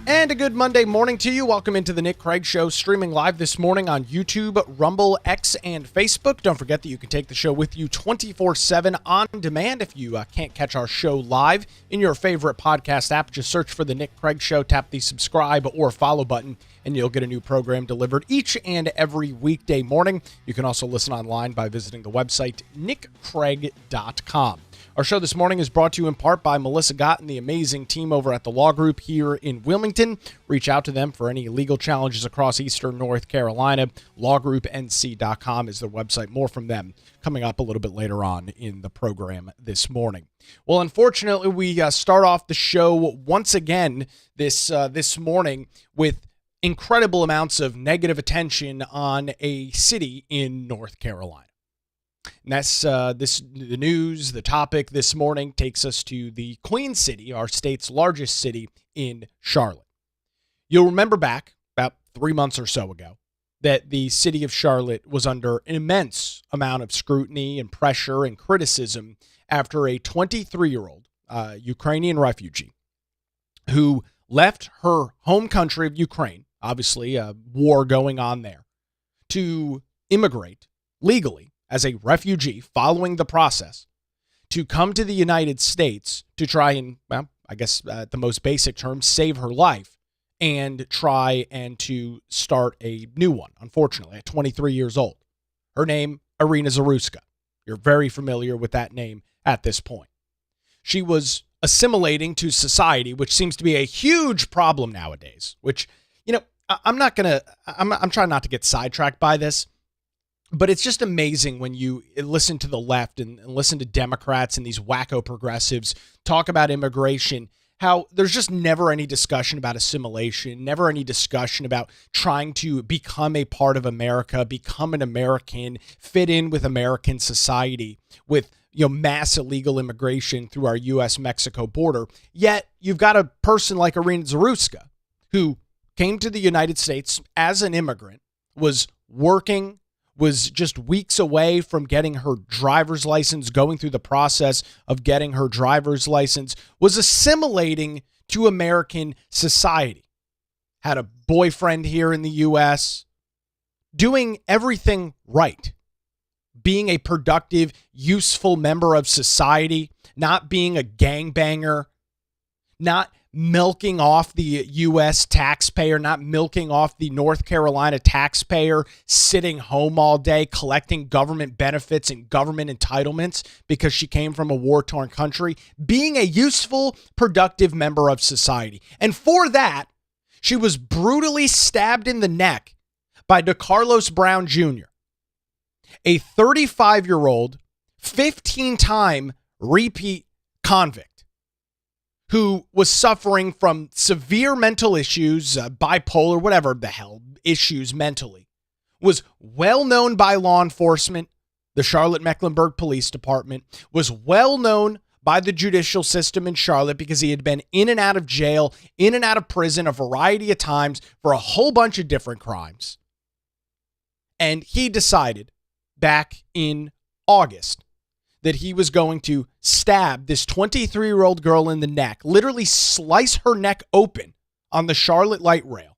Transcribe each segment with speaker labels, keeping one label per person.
Speaker 1: And a good Monday morning to you. Welcome into the Nick Craig Show, streaming live this morning on YouTube, Rumble, X, and Facebook. Don't forget that you can take the show with you 24/7 on demand. If you can't catch our show live in your favorite podcast app, just search for the Nick Craig Show, tap the subscribe or follow button, and you'll get a new program delivered each and every weekday morning. You can also listen online by visiting the website nickcraig.com. Our show this morning is brought to you in part by Melissa Gott and the amazing team over at the Law Group here in Wilmington. Reach out to them for any legal challenges across Eastern North Carolina. LawGroupNC.com is their website. More from them coming up a little bit later on in the program this morning. Well, unfortunately, we start off the show once again this morning with incredible amounts of negative attention on a city in North Carolina. And that's the news. The topic this morning takes us to the Queen City, our state's largest city, in Charlotte. You'll remember back about 3 months or so ago that the city of Charlotte was under an immense amount of scrutiny and pressure and criticism after a 23-year-old Ukrainian refugee who left her home country of Ukraine, obviously a war going on there, to immigrate legally as a refugee following the process to come to the United States to try and, well, I guess at the most basic terms, save her life and try and to start a new one, unfortunately, at 23 years old. Her name, Irina Zaruska. You're very familiar with that name at this point. She was assimilating to society, which seems to be a huge problem nowadays, which, I'm trying not to get sidetracked by this. But it's just amazing when you listen to the left and listen to Democrats and these wacko progressives talk about immigration, how there's just never any discussion about assimilation, never any discussion about trying to become a part of America, become an American, fit in with American society with mass illegal immigration through our U.S.-Mexico border. Yet you've got a person like Irina Zaruska who came to the United States as an immigrant, was working, was just weeks away from getting her driver's license, going through the process of getting her driver's license, was assimilating to American society, had a boyfriend here in the U.S., doing everything right, being a productive, useful member of society, not being a gangbanger, not milking off the U.S. taxpayer, not milking off the North Carolina taxpayer, sitting home all day, collecting government benefits and government entitlements because she came from a war-torn country, being a useful, productive member of society. And for that, she was brutally stabbed in the neck by DeCarlos Brown Jr., a 35-year-old, 15-time repeat convict, who was suffering from severe mental issues, bipolar, whatever the hell, issues mentally, was well known by law enforcement, the Charlotte-Mecklenburg Police Department, was well known by the judicial system in Charlotte because he had been in and out of jail, in and out of prison a variety of times for a whole bunch of different crimes. And he decided back in August that he was going to stab this 23-year-old girl in the neck, literally slice her neck open on the Charlotte light rail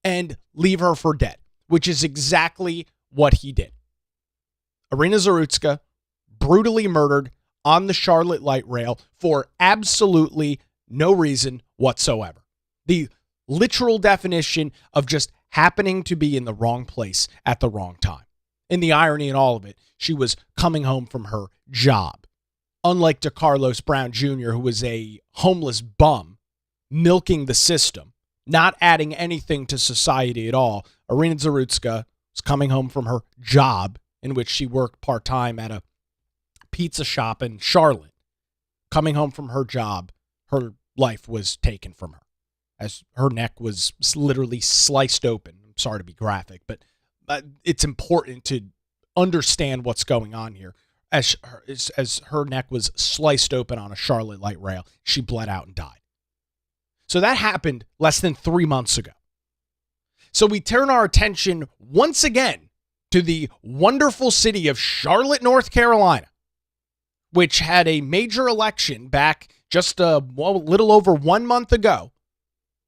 Speaker 1: and leave her for dead, which is exactly what he did. Irina Zaruska brutally murdered on the Charlotte light rail for absolutely no reason whatsoever. The literal definition of just happening to be in the wrong place at the wrong time. And the irony in all of it, she was coming home from her job. Unlike DeCarlos Brown Jr., who was a homeless bum, milking the system, not adding anything to society at all, Irina Zaruska was coming home from her job, in which she worked part-time at a pizza shop in Charlotte. Coming home from her job, her life was taken from her, as her neck was literally sliced open. I'm sorry to be graphic, but it's important to understand what's going on here. As her neck was sliced open on a Charlotte light rail, she bled out and died. So that happened less than 3 months ago. So we turn our attention once again to the wonderful city of Charlotte, North Carolina, which had a major election back just a little over 1 month ago,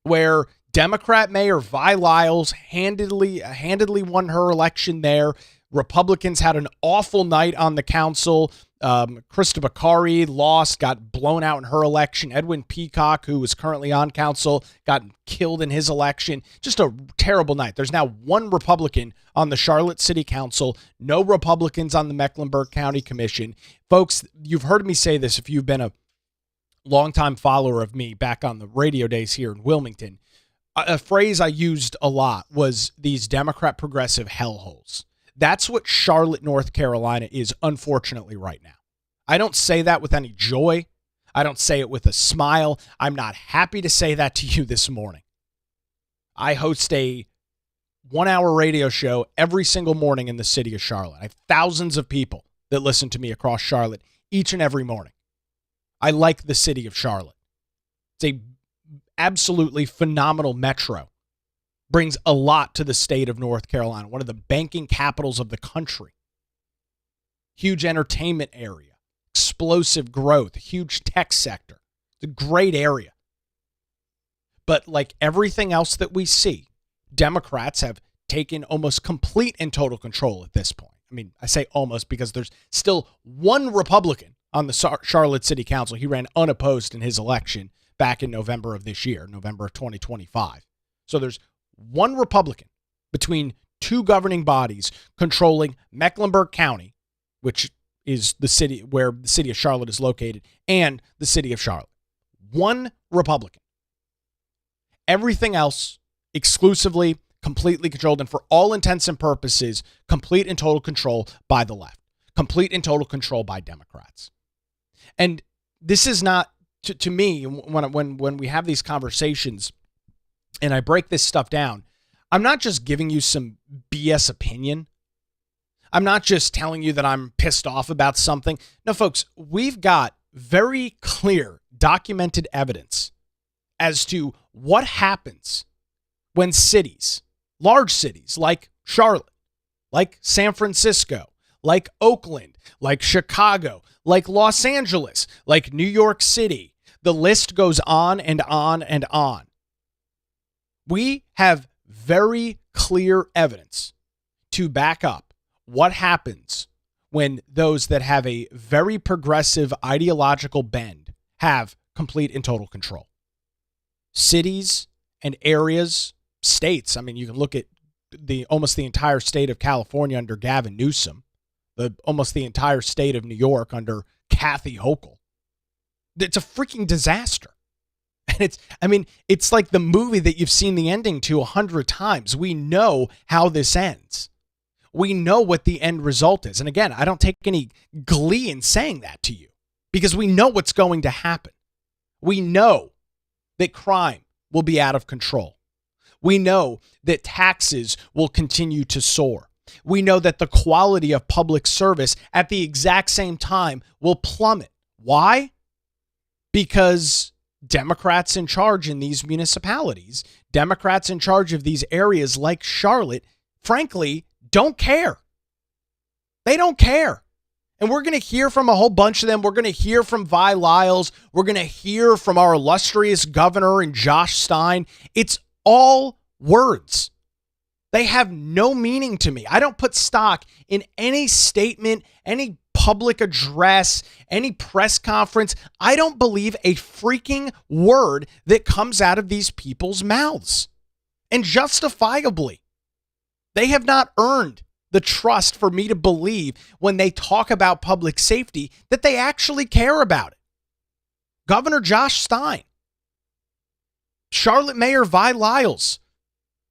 Speaker 1: where Democrat Mayor Vi Lyles handedly won her election there. Republicans had an awful night on the council. Krista Bakari lost, got blown out in her election. Edwin Peacock, who is currently on council, got killed in his election. Just a terrible night. There's now one Republican on the Charlotte City Council, no Republicans on the Mecklenburg County Commission. Folks, you've heard me say this if you've been a longtime follower of me back on the radio days here in Wilmington. A phrase I used a lot was these Democrat progressive hellholes. That's what Charlotte, North Carolina is, unfortunately, right now. I don't say that with any joy. I don't say it with a smile. I'm not happy to say that to you this morning. I host a 1-hour radio show every single morning in the city of Charlotte. I have thousands of people that listen to me across Charlotte each and every morning. I like the city of Charlotte. It's a absolutely phenomenal metro. Brings a lot to the state of North Carolina, one of the banking capitals of the country. Huge entertainment area, explosive growth, huge tech sector. It's a great area. But like everything else that we see, Democrats have taken almost complete and total control at this point. I mean, I say almost because there's still one Republican on the Charlotte City Council. He ran unopposed in his election back in November of this year, November of 2025. So there's one Republican between two governing bodies controlling Mecklenburg County, which is the city where the city of Charlotte is located, and the city of Charlotte. One Republican. Everything else exclusively, completely controlled, and for all intents and purposes, complete and total control by the left. Complete and total control by Democrats. And this is not, to me, when we have these conversations, and I break this stuff down, I'm not just giving you some BS opinion. I'm not just telling you that I'm pissed off about something. No, folks, we've got very clear documented evidence as to what happens when cities, large cities like Charlotte, like San Francisco, like Oakland, like Chicago, like Los Angeles, like New York City, the list goes on and on and on. We have very clear evidence to back up what happens when those that have a very progressive ideological bend have complete and total control. Cities and areas, states, I mean, you can look at almost the entire state of California under Gavin Newsom, almost the entire state of New York under Kathy Hochul. It's a freaking disaster. And it's like the movie that you've seen the ending to 100 times. We know how this ends. We know what the end result is. And again, I don't take any glee in saying that to you because we know what's going to happen. We know that crime will be out of control. We know that taxes will continue to soar. We know that the quality of public service at the exact same time will plummet. Why? Because Democrats in charge in these municipalities, Democrats in charge of these areas like Charlotte, frankly, don't care. They don't care. And we're going to hear from a whole bunch of them. We're going to hear from Vi Lyles. We're going to hear from our illustrious governor and Josh Stein. It's all words. They have no meaning to me. I don't put stock in any statement, any public address, any press conference. I don't believe a freaking word that comes out of these people's mouths. And justifiably, they have not earned the trust for me to believe when they talk about public safety that they actually care about it. Governor Josh Stein, Charlotte Mayor Vi Lyles,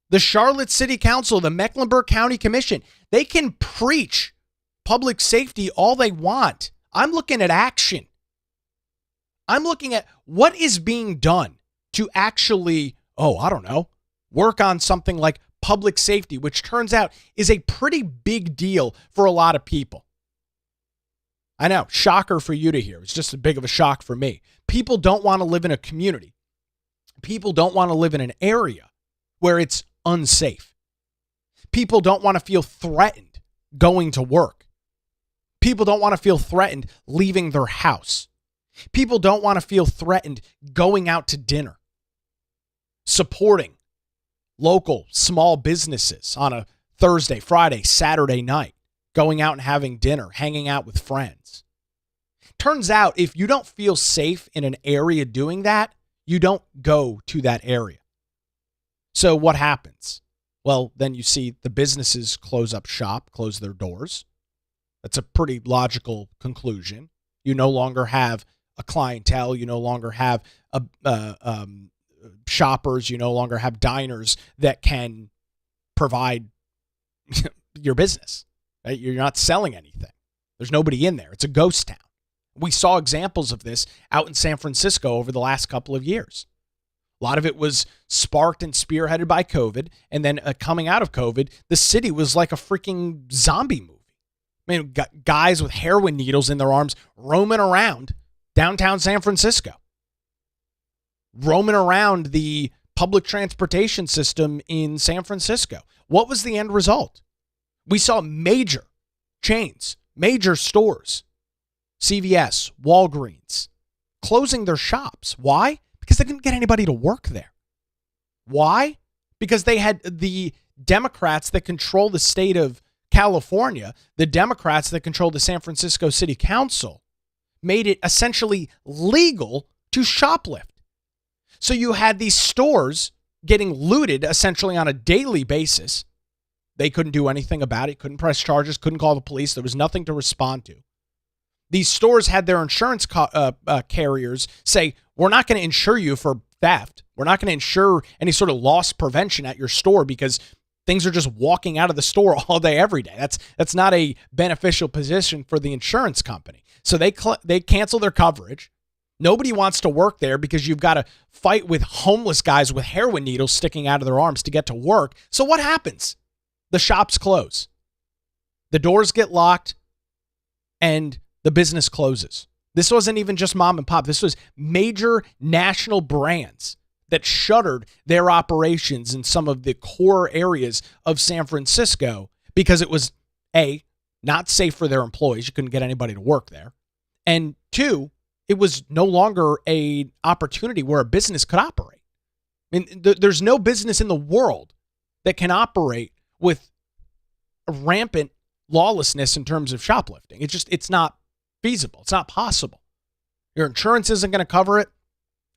Speaker 1: the Charlotte City Council, the Mecklenburg County Commission, they can preach public safety all they want. I'm looking at action. I'm looking at what is being done to actually, work on something like public safety, which turns out is a pretty big deal for a lot of people. I know, shocker for you to hear. It's just as big of a shock for me. People don't want to live in a community. People don't want to live in an area where it's unsafe. People don't want to feel threatened going to work. People don't want to feel threatened leaving their house. People don't want to feel threatened going out to dinner. supporting local small businesses on a Thursday, Friday, Saturday night, going out and having dinner, hanging out with friends. Turns out if you don't feel safe in an area doing that, you don't go to that area. So what happens? Well, then you see the businesses close up shop, close their doors. That's a pretty logical conclusion. You no longer have a clientele. You no longer have shoppers. You no longer have diners that can provide your business. Right? You're not selling anything. There's nobody in there. It's a ghost town. We saw examples of this out in San Francisco over the last couple of years. A lot of it was sparked and spearheaded by COVID. And then coming out of COVID, the city was like a freaking zombie movie. I mean, guys with heroin needles in their arms roaming around downtown San Francisco, roaming around the public transportation system in San Francisco. What was the end result? We saw major chains, major stores, CVS, Walgreens, closing their shops. Why? Because they couldn't get anybody to work there. Why? Because they had the Democrats that control the state of California, the Democrats that control the San Francisco City Council, made it essentially legal to shoplift. So you had these stores getting looted essentially on a daily basis. They couldn't do anything about it, couldn't press charges, couldn't call the police. There was nothing to respond to. These stores had their insurance carriers say, we're not going to insure you for theft. We're not going to insure any sort of loss prevention at your store because things are just walking out of the store all day, every day. That's not a beneficial position for the insurance company. So they cancel their coverage. Nobody wants to work there because you've got to fight with homeless guys with heroin needles sticking out of their arms to get to work. So what happens? The shops close. The doors get locked and the business closes. This wasn't even just mom and pop. This was major national brands that shuttered their operations in some of the core areas of San Francisco because it was, A, not safe for their employees. You couldn't get anybody to work there. And 2, it was no longer an opportunity where a business could operate. I mean, there's no business in the world that can operate with rampant lawlessness in terms of shoplifting. It's not feasible. It's not possible. Your insurance isn't going to cover it.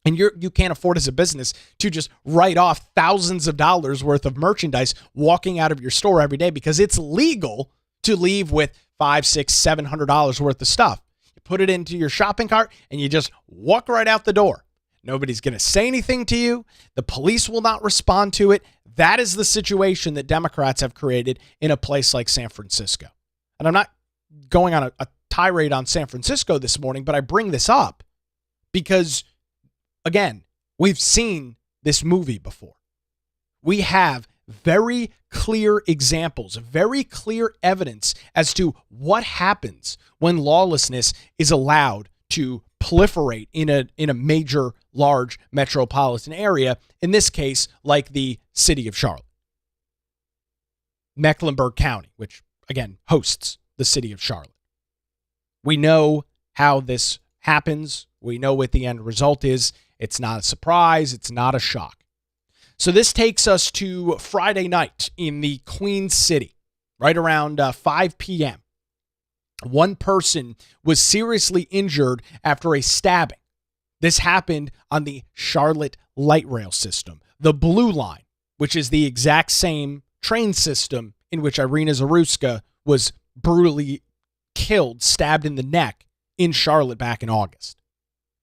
Speaker 1: And you can't afford as a business to just write off thousands of dollars worth of merchandise walking out of your store every day because it's legal to leave with $500, $600, $700 worth of stuff. You put it into your shopping cart and you just walk right out the door. Nobody's going to say anything to you. The police will not respond to it. That is the situation that Democrats have created in a place like San Francisco. And I'm not going on a tirade on San Francisco this morning, but I bring this up because, again, we've seen this movie before. We have very clear examples, very clear evidence as to what happens when lawlessness is allowed to proliferate in a major, large metropolitan area, in this case, like the city of Charlotte. Mecklenburg County, which, again, hosts the city of Charlotte. We know how this happens. We know what the end result is. It's not a surprise. It's not a shock. So this takes us to Friday night in the Queen City, right around 5 p.m. One person was seriously injured after a stabbing. This happened on the Charlotte light rail system, the Blue Line, which is the exact same train system in which Irina Zaruska was brutally killed, stabbed in the neck in Charlotte back in August.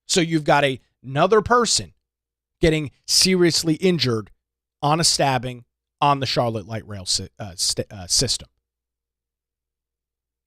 Speaker 1: So you've got another person getting seriously injured on a stabbing on the Charlotte light rail system.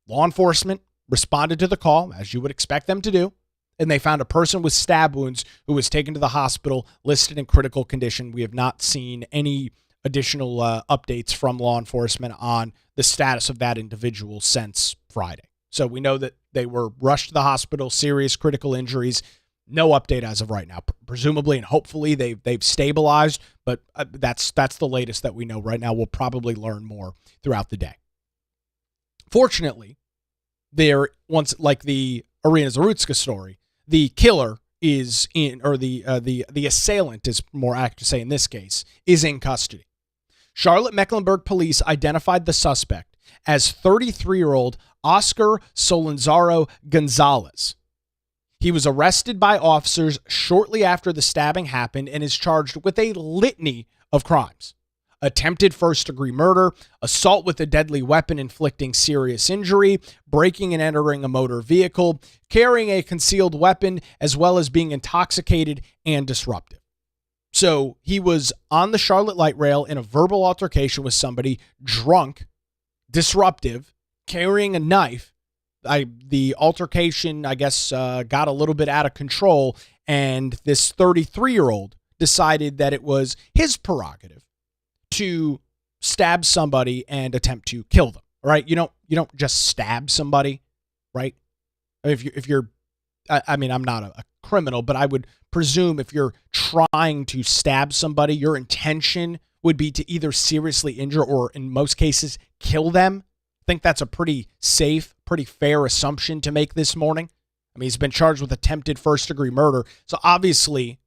Speaker 1: Law enforcement responded to the call, as you would expect them to do, and they found a person with stab wounds who was taken to the hospital, listed in critical condition. We have not seen any additional updates from law enforcement on the status of that individual since Friday. So we know that they were rushed to the hospital, serious critical injuries. No update as of right now. Presumably and hopefully they've stabilized, but that's the latest that we know right now. We'll probably learn more throughout the day. Fortunately, once like the Irina Zaruska story, the killer is in, or the assailant is more accurate to say in this case, is in custody. Charlotte-Mecklenburg police identified the suspect as 33-year-old Oscar Solenzaro Gonzalez. He was arrested by officers shortly after the stabbing happened and is charged with a litany of crimes: attempted first-degree murder, assault with a deadly weapon inflicting serious injury, breaking and entering a motor vehicle, carrying a concealed weapon, as well as being intoxicated and disruptive. So he was on the Charlotte light rail in a verbal altercation with somebody, drunk, disruptive, carrying a knife. The altercation, I guess, got a little bit out of control, and this 33-year-old decided that it was his prerogative to stab somebody and attempt to kill them. Right? You don't just stab somebody, right? If you're, I mean, I'm not a criminal, but I would presume if you're trying to stab somebody, your intention would be to either seriously injure or, in most cases, kill them. I think that's a pretty safe, pretty fair assumption to make this morning. I mean, he's been charged with attempted first-degree murder, so obviously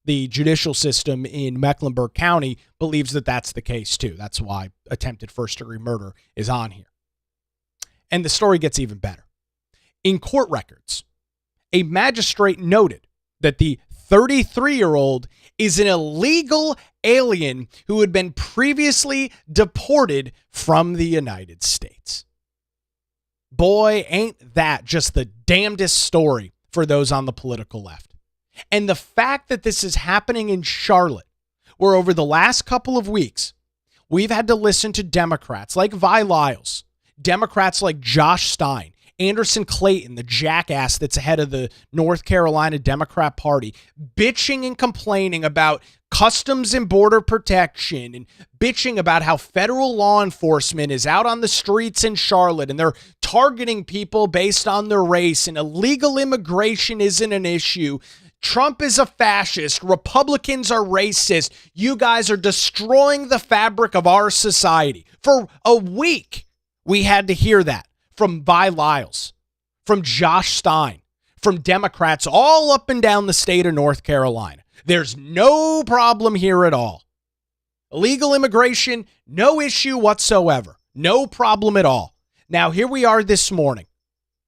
Speaker 1: the judicial system in Mecklenburg County believes that that's the case too. That's why attempted first-degree murder is on here. And the story gets even better. In court records, a magistrate noted that the 33-year-old is an illegal alien who had been previously deported from the United States. Boy, ain't that just the damnedest story for those on the political left. And the fact that this is happening in Charlotte, where over the last couple of weeks, we've had to listen to Democrats like Vi Lyles, Democrats like Josh Stein, Anderson Clayton, the jackass that's ahead of the North Carolina Democrat Party, bitching and complaining about Customs and Border Protection and bitching about how federal law enforcement is out on the streets in Charlotte and they're targeting people based on their race and illegal immigration isn't an issue. Trump is a fascist. Republicans are racist. You guys are destroying the fabric of our society. For a week, we had to hear that from Vi Lyles, from Josh Stein, from Democrats all up and down the state of North Carolina. There's no problem here at all. Illegal immigration, no issue whatsoever. No problem at all. Now, here we are this morning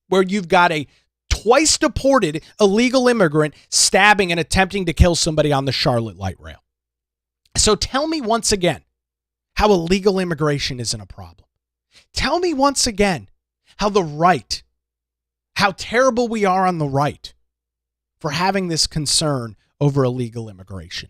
Speaker 1: where you've got a twice-deported illegal immigrant stabbing and attempting to kill somebody on the Charlotte light rail. So tell me once again how illegal immigration isn't a problem. Tell me once again how the right, how terrible we are on the right for having this concern over illegal immigration.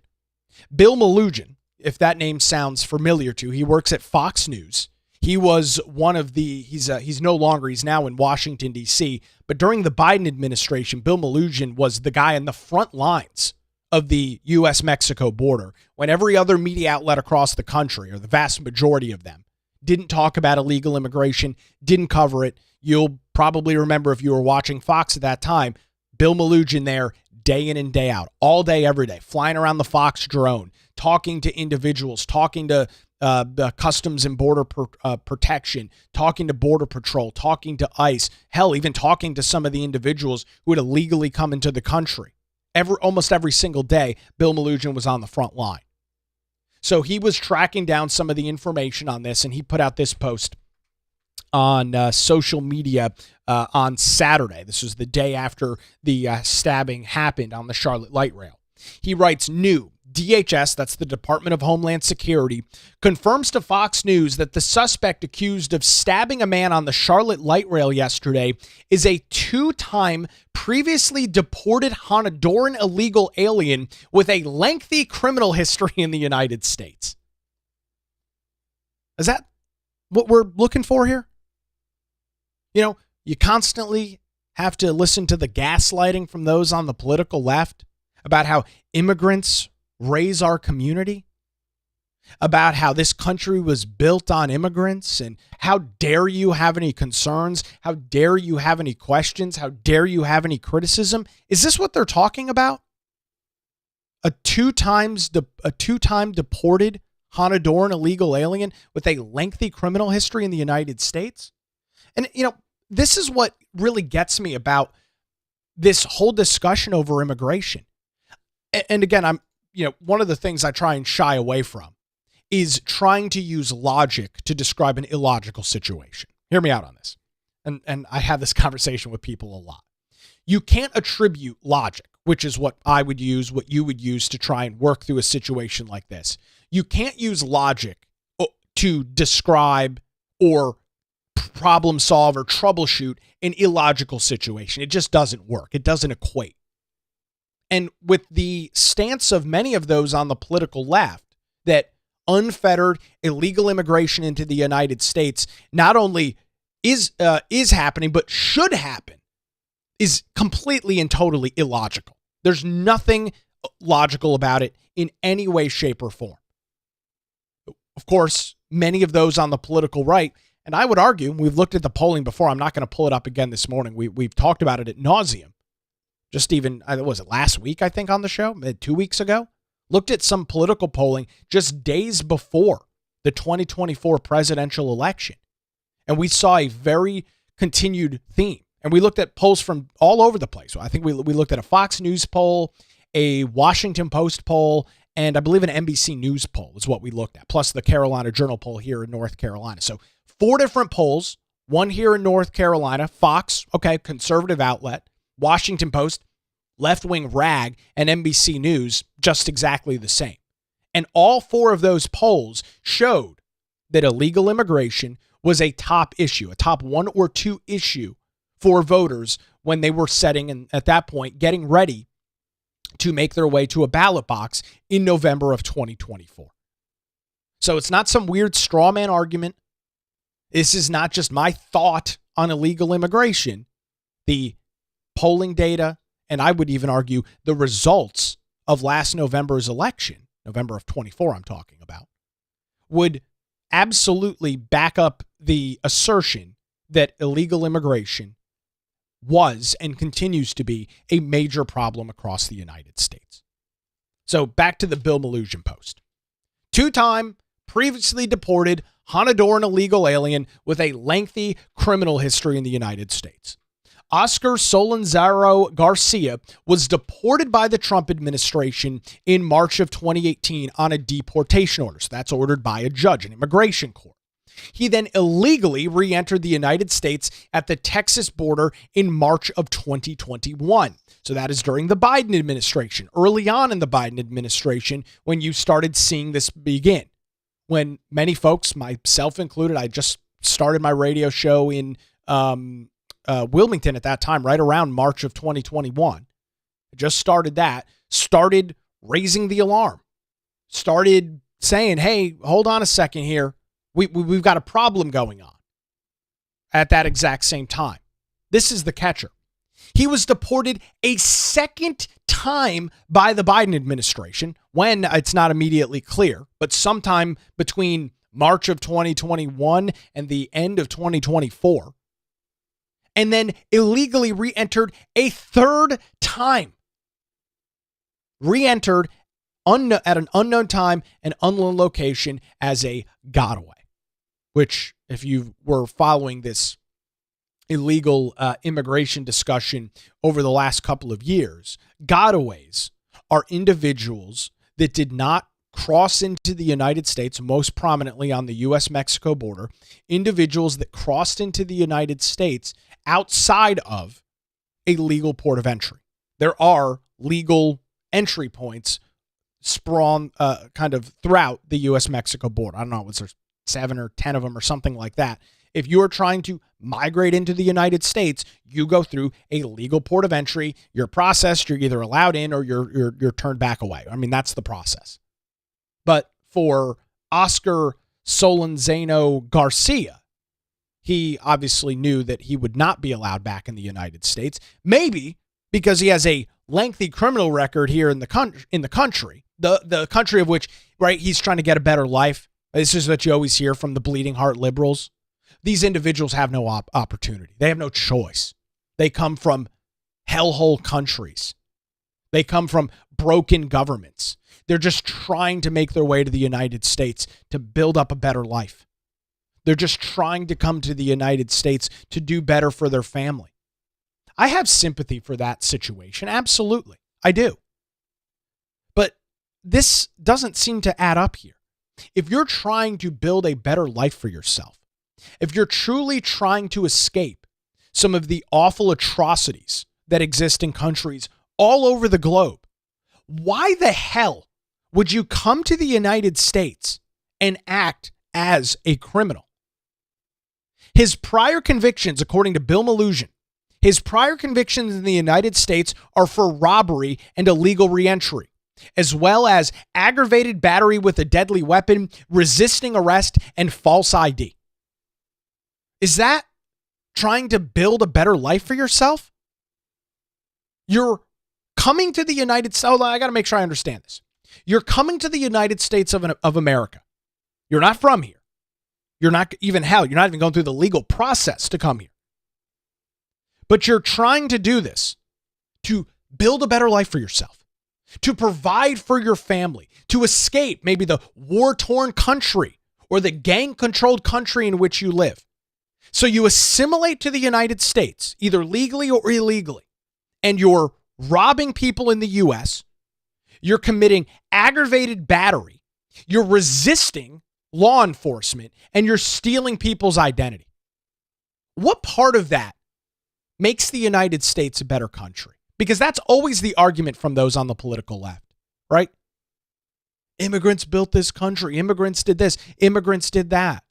Speaker 1: Bill Melugin, if that name sounds familiar to you, he works at Fox News. He was one of the, he's no longer, he's now in Washington, D.C., but during the Biden administration, Bill Melugin was the guy in the front lines of the U.S.-Mexico border when every other media outlet across the country, or the vast majority of them, didn't talk about illegal immigration, didn't cover it. You'll probably remember if you were watching Fox at that time, Bill Melugin there day in and day out, all day, every day, flying around the Fox drone, talking to individuals, talking to the Customs and Border Protection, talking to Border Patrol, talking to ICE, hell, even talking to some of the individuals who had illegally come into the country. Almost every single day, Bill Melugin was on the front line. So he was tracking down some of the information on this, and he put out this post on social media on Saturday. This was the day after the stabbing happened on the Charlotte light rail. He writes, new DHS, that's the Department of Homeland Security, confirms to Fox News that the suspect accused of stabbing a man on the Charlotte light rail yesterday is a two-time previously deported Honduran illegal alien with a lengthy criminal history in the United States. Is that what we're looking for here? You know, you constantly have to listen to the gaslighting from those on the political left about how immigrants raise our community, about how this country was built on immigrants, and how dare you have any concerns? How dare you have any questions? How dare you have any criticism? Is this what they're talking about? A two-time deported Honduran illegal alien with a lengthy criminal history in the United States? And, you know, this is what really gets me about this whole discussion over immigration. And again, one of the things I try and shy away from is trying to use logic to describe an illogical situation. Hear me out on this. And I have this conversation with people a lot. You can't attribute logic, which is what I would use, what you would use to try and work through a situation like this. You can't use logic to describe or problem solve or troubleshoot an illogical situation. It just doesn't work. It doesn't equate. And with the stance of many of those on the political left that unfettered illegal immigration into the United States not only is happening, but should happen, is completely and totally illogical. There's nothing logical about it in any way, shape, or form. Of course, many of those on the political right, and I would argue, we've looked at the polling before, I'm not going to pull it up again this morning. We've talked about it ad nauseum. Just even, was it last week, I think, on the show? 2 weeks ago? Looked at some political polling just days before the 2024 presidential election. And we saw a very continued theme. And we looked at polls from all over the place. I think we looked at a Fox News poll, a Washington Post poll, and I believe an NBC News poll is what we looked at, plus the Carolina Journal poll here in North Carolina. So 4 different polls, one here in North Carolina, Fox, okay, conservative outlet, Washington Post, left-wing rag, and NBC News, just exactly the same. And all 4 of those polls showed that illegal immigration was a top issue, a top 1 or 2 issue for voters when they were setting, and at that point, getting ready to make their way to a ballot box in November of 2024. So it's not some weird straw man argument. This is not just my thought on illegal immigration. The polling data, and I would even argue the results of last November's election, November of 24 I'm talking about, would absolutely back up the assertion that illegal immigration was and continues to be a major problem across the United States. So back to the Bill Melugin post. 2-time, previously deported, Honduran illegal alien with a lengthy criminal history in the United States. Oscar Solanzaro Garcia was deported by the Trump administration in March of 2018 on a deportation order. So that's ordered by a judge, an immigration court. He then illegally re-entered the United States at the Texas border in March of 2021. So that is during the Biden administration, early on in the Biden administration, when you started seeing this begin. When many folks, myself included, I just started my radio show in Wilmington at that time, right around March of 2021. I just started that, started raising the alarm, started saying, hey, hold on a second here. We've got a problem going on at that exact same time. This is the catcher. He was deported a second time by the Biden administration, when it's not immediately clear, but sometime between March of 2021 and the end of 2024. And then illegally re-entered a third time. Re-entered at an unknown time and unknown location as a gotaway. Which, if you were following this illegal immigration discussion over the last couple of years, gotaways are individuals that did not cross into the United States, most prominently on the U.S.-Mexico border, individuals that crossed into the United States outside of a legal port of entry. There are legal entry points sprawn kind of throughout the U.S.-Mexico border. I don't know, was there 7 or 10 of them or something like that. If you are trying to migrate into the United States, you go through a legal port of entry. You're processed. You're either allowed in or you're turned back away. I mean, that's the process. But for Oscar Solanzano Garcia, he obviously knew that he would not be allowed back in the United States. Maybe because he has a lengthy criminal record here in the country, the country of which, right, he's trying to get a better life. This is what you always hear from the bleeding heart liberals. These individuals have no opportunity. They have no choice. They come from hellhole countries. They come from broken governments. They're just trying to make their way to the United States to build up a better life. They're just trying to come to the United States to do better for their family. I have sympathy for that situation. Absolutely. I do. But this doesn't seem to add up here. If you're trying to build a better life for yourself, if you're truly trying to escape some of the awful atrocities that exist in countries all over the globe, why the hell would you come to the United States and act as a criminal? His prior convictions, according to Bill Malugin, his prior convictions in the United States are for robbery and illegal reentry, as well as aggravated battery with a deadly weapon, resisting arrest, and false ID. Is that trying to build a better life for yourself? You're coming to the United States. I got to make sure I understand this. You're coming to the United States of America. You're not from here. You're not even going through the legal process to come here. But you're trying to do this to build a better life for yourself, to provide for your family, to escape maybe the war-torn country or the gang-controlled country in which you live. So you assimilate to the United States, either legally or illegally, and you're robbing people in the U.S., you're committing aggravated battery, you're resisting law enforcement, and you're stealing people's identity. What part of that makes the United States a better country? Because that's always the argument from those on the political left, right? Immigrants built this country. Immigrants did this. Immigrants did that.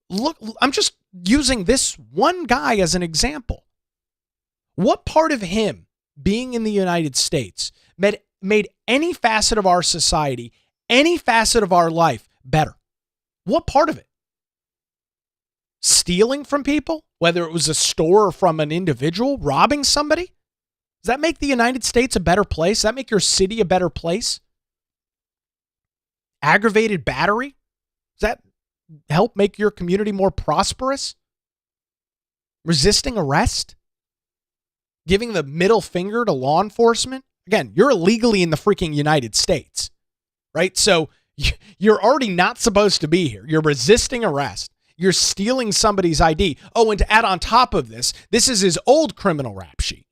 Speaker 1: Look, I'm just using this one guy as an example. What part of him being in the United States made any facet of our society, any facet of our life better? What part of it? Stealing from people, whether it was a store or from an individual, robbing somebody? Does that make the United States a better place? Does that make your city a better place? Aggravated battery? Does that help make your community more prosperous? Resisting arrest? Giving the middle finger to law enforcement? Again, you're illegally in the freaking United States, right? So you're already not supposed to be here. You're resisting arrest. You're stealing somebody's ID. Oh, and to add on top of this, this is his old criminal rap sheet.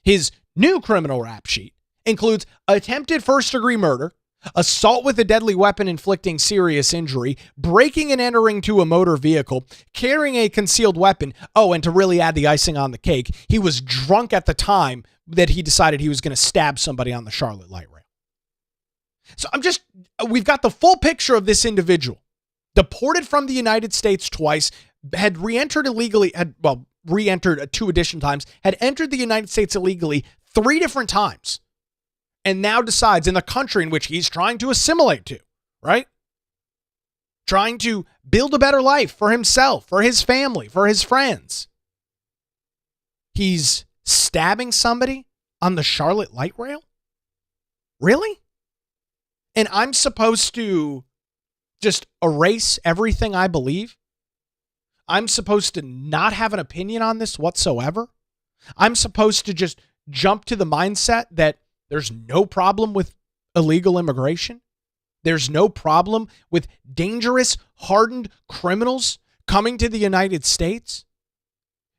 Speaker 1: His new criminal rap sheet includes attempted first-degree murder, assault with a deadly weapon inflicting serious injury, breaking and entering to a motor vehicle, carrying a concealed weapon. Oh, and to really add the icing on the cake, he was drunk at the time that he decided he was going to stab somebody on the Charlotte light rail. So we've got the full picture of this individual. Deported from the United States twice, had re-entered illegally, re-entered 2 additional times, had entered the United States illegally 3 different times, and now decides in the country in which he's trying to assimilate to, right? Trying to build a better life for himself, for his family, for his friends. He's stabbing somebody on the Charlotte light rail? Really? And I'm supposed to just erase everything I believe? I'm supposed to not have an opinion on this whatsoever? I'm supposed to just jump to the mindset that there's no problem with illegal immigration? There's no problem with dangerous, hardened criminals coming to the United States?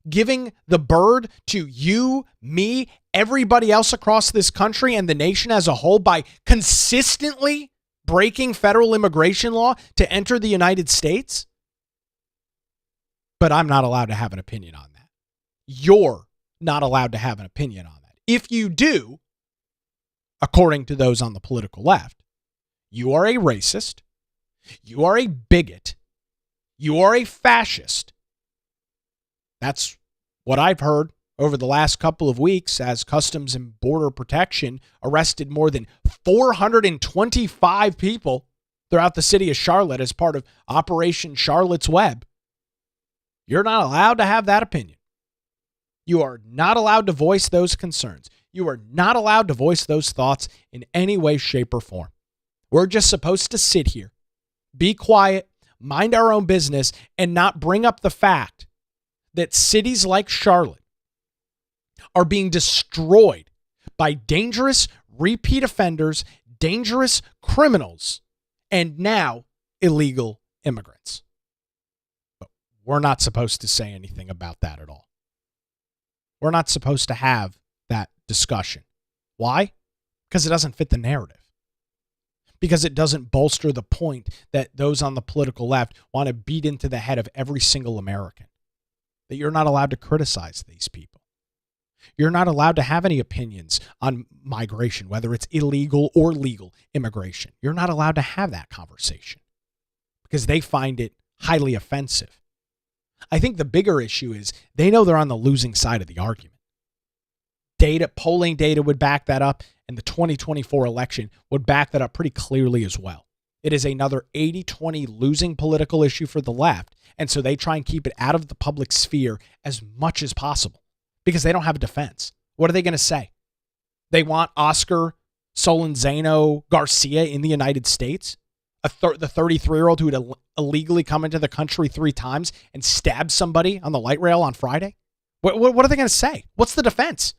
Speaker 1: Giving the bird to you, me, everybody else across this country and the nation as a whole by consistently breaking federal immigration law to enter the United States? But I'm not allowed to have an opinion on that. You're not allowed to have an opinion on that. If you do, according to those on the political left, you are a racist, you are a bigot, you are a fascist. That's what I've heard over the last couple of weeks as Customs and Border Protection arrested more than 425 people throughout the city of Charlotte as part of Operation Charlotte's Web. You're not allowed to have that opinion. You are not allowed to voice those concerns. You are not allowed to voice those thoughts in any way, shape, or form. We're just supposed to sit here, be quiet, mind our own business, and not bring up the fact that cities like Charlotte are being destroyed by dangerous repeat offenders, dangerous criminals, and now illegal immigrants. But we're not supposed to say anything about that at all. We're not supposed to have that discussion. Why? Because it doesn't fit the narrative. Because it doesn't bolster the point that those on the political left want to beat into the head of every single American. That you're not allowed to criticize these people. You're not allowed to have any opinions on migration, whether it's illegal or legal immigration. You're not allowed to have that conversation because they find it highly offensive. I think the bigger issue is they know they're on the losing side of the argument. Polling data would back that up, and the 2024 election would back that up pretty clearly as well. It is another 80-20 losing political issue for the left, and so they try and keep it out of the public sphere as much as possible because they don't have a defense. What are they going to say? They want Oscar Solenzano Garcia in the United States? The 33-year-old who had illegally come into the country 3 times and stabbed somebody on the light rail on Friday? What are they going to say? What's the defense?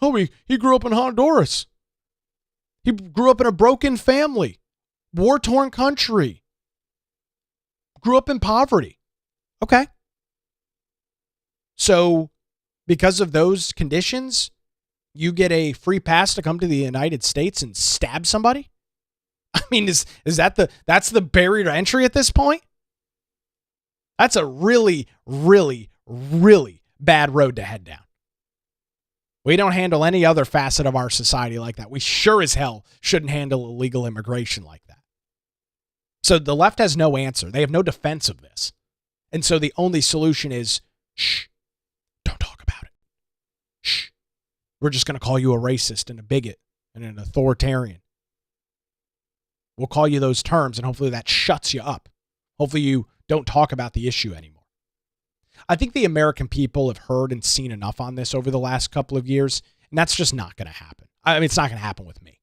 Speaker 1: Oh, he grew up in Honduras. He grew up in a broken family, war-torn country, grew up in poverty. Okay. So because of those conditions, you get a free pass to come to the United States and stab somebody? I mean, is that's the barrier to entry at this point? That's a really, really, really bad road to head down. We don't handle any other facet of our society like that. We sure as hell shouldn't handle illegal immigration like that. So the left has no answer. They have no defense of this. And so the only solution is, shh, don't talk about it. Shh. We're just going to call you a racist and a bigot and an authoritarian. We'll call you those terms, and hopefully that shuts you up. Hopefully you don't talk about the issue anymore. I think the American people have heard and seen enough on this over the last couple of years, and that's just not going to happen. I mean, it's not going to happen with me.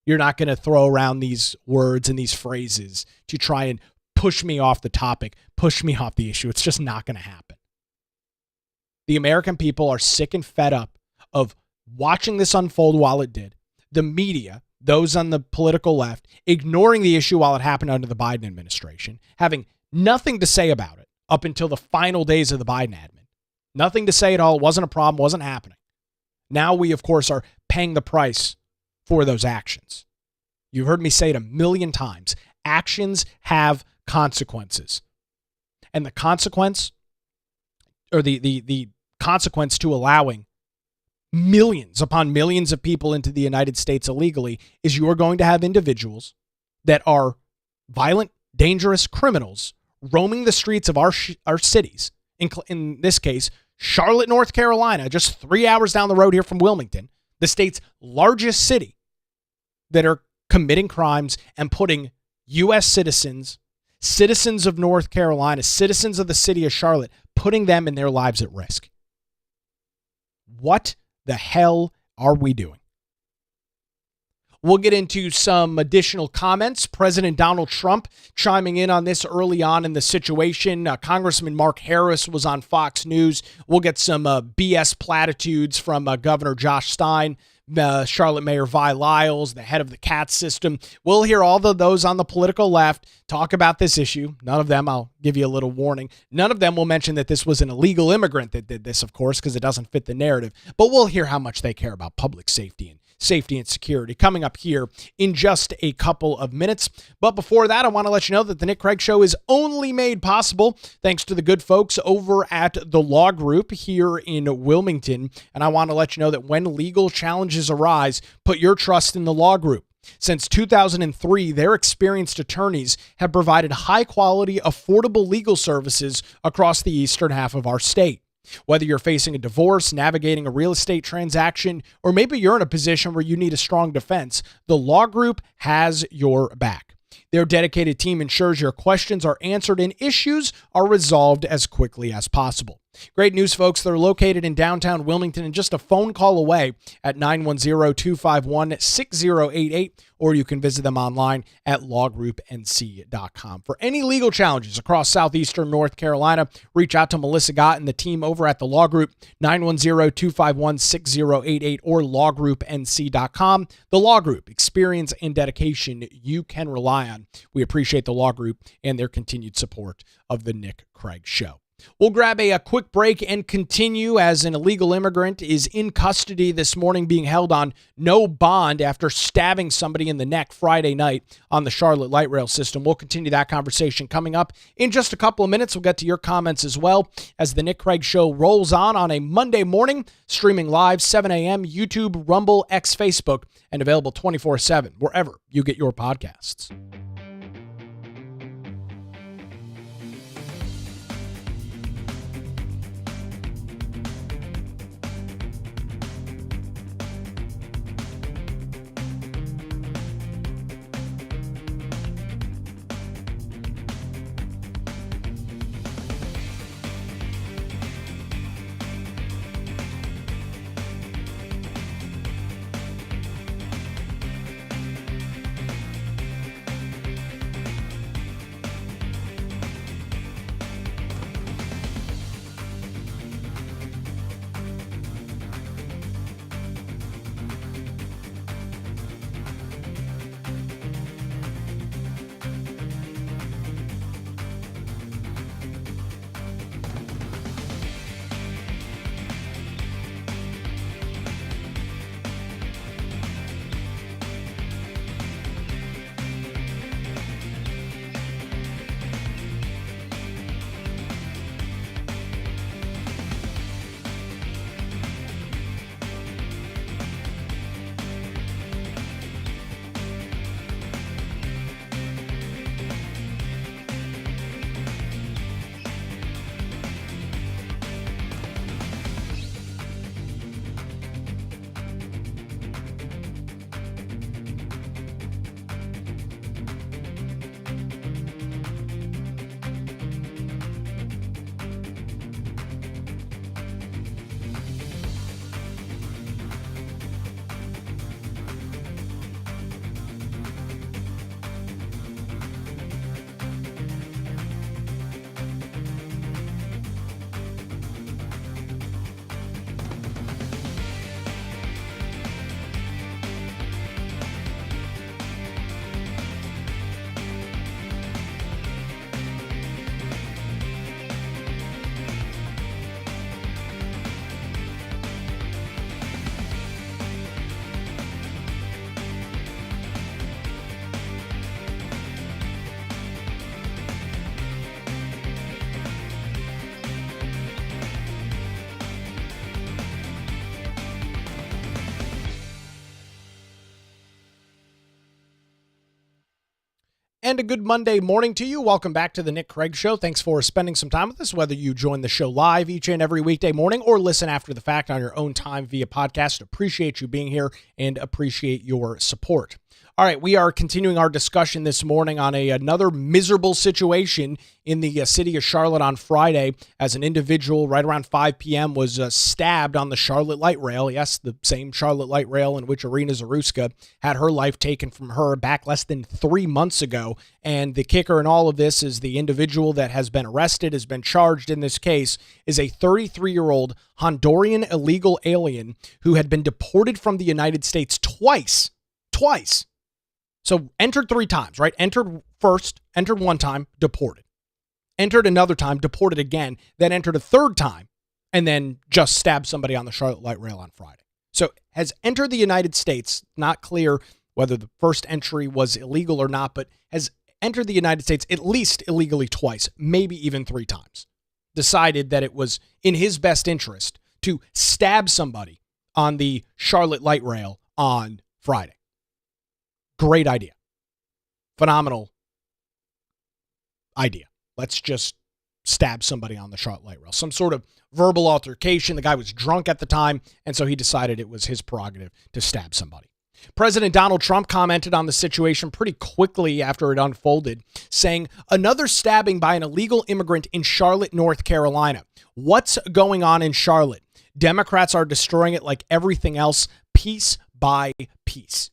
Speaker 1: You're not going to throw around these words and these phrases to try and push me off the topic, push me off the issue. It's just not going to happen. The American people are sick and fed up of watching this unfold while it did. The media, those on the political left, ignoring the issue while it happened under the Biden administration, having nothing to say about it up until the final days of the Biden admin. Nothing to say at all. It wasn't a problem, wasn't happening. Now we, of course, are paying the price for those actions. You've heard me say it a million times. Actions have consequences. And the consequence, or the consequence to allowing millions upon millions of people into the United States illegally is you are going to have individuals that are violent, dangerous criminals roaming the streets of our cities. In this case, Charlotte, North Carolina, just 3 hours down the road here from Wilmington, the state's largest city, that are committing crimes and putting U.S. citizens of North Carolina, citizens of the city of Charlotte, putting them and their lives at risk. What the hell are we doing? We'll get into some additional comments. President Donald Trump chiming in on this early on in the situation. Congressman Mark Harris was on Fox News. We'll get some BS platitudes from Governor Josh Stein, Charlotte Mayor Vi Lyles, the head of the CAT system. We'll hear all of those on the political left talk about this issue. None of them, I'll give you a little warning, none of them will mention that this was an illegal immigrant that did this, of course, because it doesn't fit the narrative. But we'll hear how much they care about public safety and security coming up here in just a couple of minutes. But before that, I want to let you know that the Nick Craig Show is only made possible thanks to the good folks over at the Law Group here in Wilmington. And I want to let you know that when legal challenges arise, put your trust in the Law Group. Since 2003, their experienced attorneys have provided high-quality, affordable legal services across the eastern half of our state. Whether you're facing a divorce, navigating a real estate transaction, or maybe you're in a position where you need a strong defense, the Law Group has your back. Their dedicated team ensures your questions are answered and issues are resolved as quickly as possible. Great news, folks. They're located in downtown Wilmington and just a phone call away at 910-251-6088, or you can visit them online at lawgroupnc.com. For any legal challenges across southeastern North Carolina, reach out to Melissa Gott and the team over at the Law Group, 910-251-6088, or lawgroupnc.com. The Law Group, experience and dedication you can rely on. We appreciate the Law Group and their continued support of the Nick Craig Show. We'll grab a quick break and continue as an illegal immigrant is in custody this morning being held on no bond after stabbing somebody in the neck Friday night on the Charlotte light rail system. We'll continue that conversation coming up in just a couple of minutes. We'll get to your comments as well as the Nick Craig Show rolls on a Monday morning, streaming live 7 a.m., YouTube, Rumble, X, Facebook, and available 24/7 wherever you get your podcasts. And a good Monday morning to you. Welcome back to the Nick Craig Show. Thanks for spending some time with us, whether you join the show live each and every weekday morning or listen after the fact on your own time via podcast. Appreciate you being here and appreciate your support. All right, we are continuing our discussion this morning on another miserable situation in the city of Charlotte on Friday as an individual right around 5 p.m. was stabbed on the Charlotte light rail. Yes, the same Charlotte light rail in which Irina Zaruska had her life taken from her back less than 3 months ago. And the kicker in all of this is the individual that has been arrested, has been charged in this case, is a 33-year-old Honduran illegal alien who had been deported from the United States twice. So entered 3 times, right? Entered first, entered 1 time, deported. Entered another time, deported again, then entered a 3rd time, and then just stabbed somebody on the Charlotte light rail on Friday. So has entered the United States, not clear whether the first entry was illegal or not, but has entered the United States at least illegally twice, maybe even 3 times. Decided that it was in his best interest to stab somebody on the Charlotte light rail on Friday. Great idea. Phenomenal idea. Let's just stab somebody on the Charlotte light rail. Some sort of verbal altercation. The guy was drunk at the time, and so he decided it was his prerogative to stab somebody. President Donald Trump commented on the situation pretty quickly after it unfolded, saying, "Another stabbing by an illegal immigrant in Charlotte, North Carolina. What's going on in Charlotte? Democrats are destroying it like everything else, piece by piece."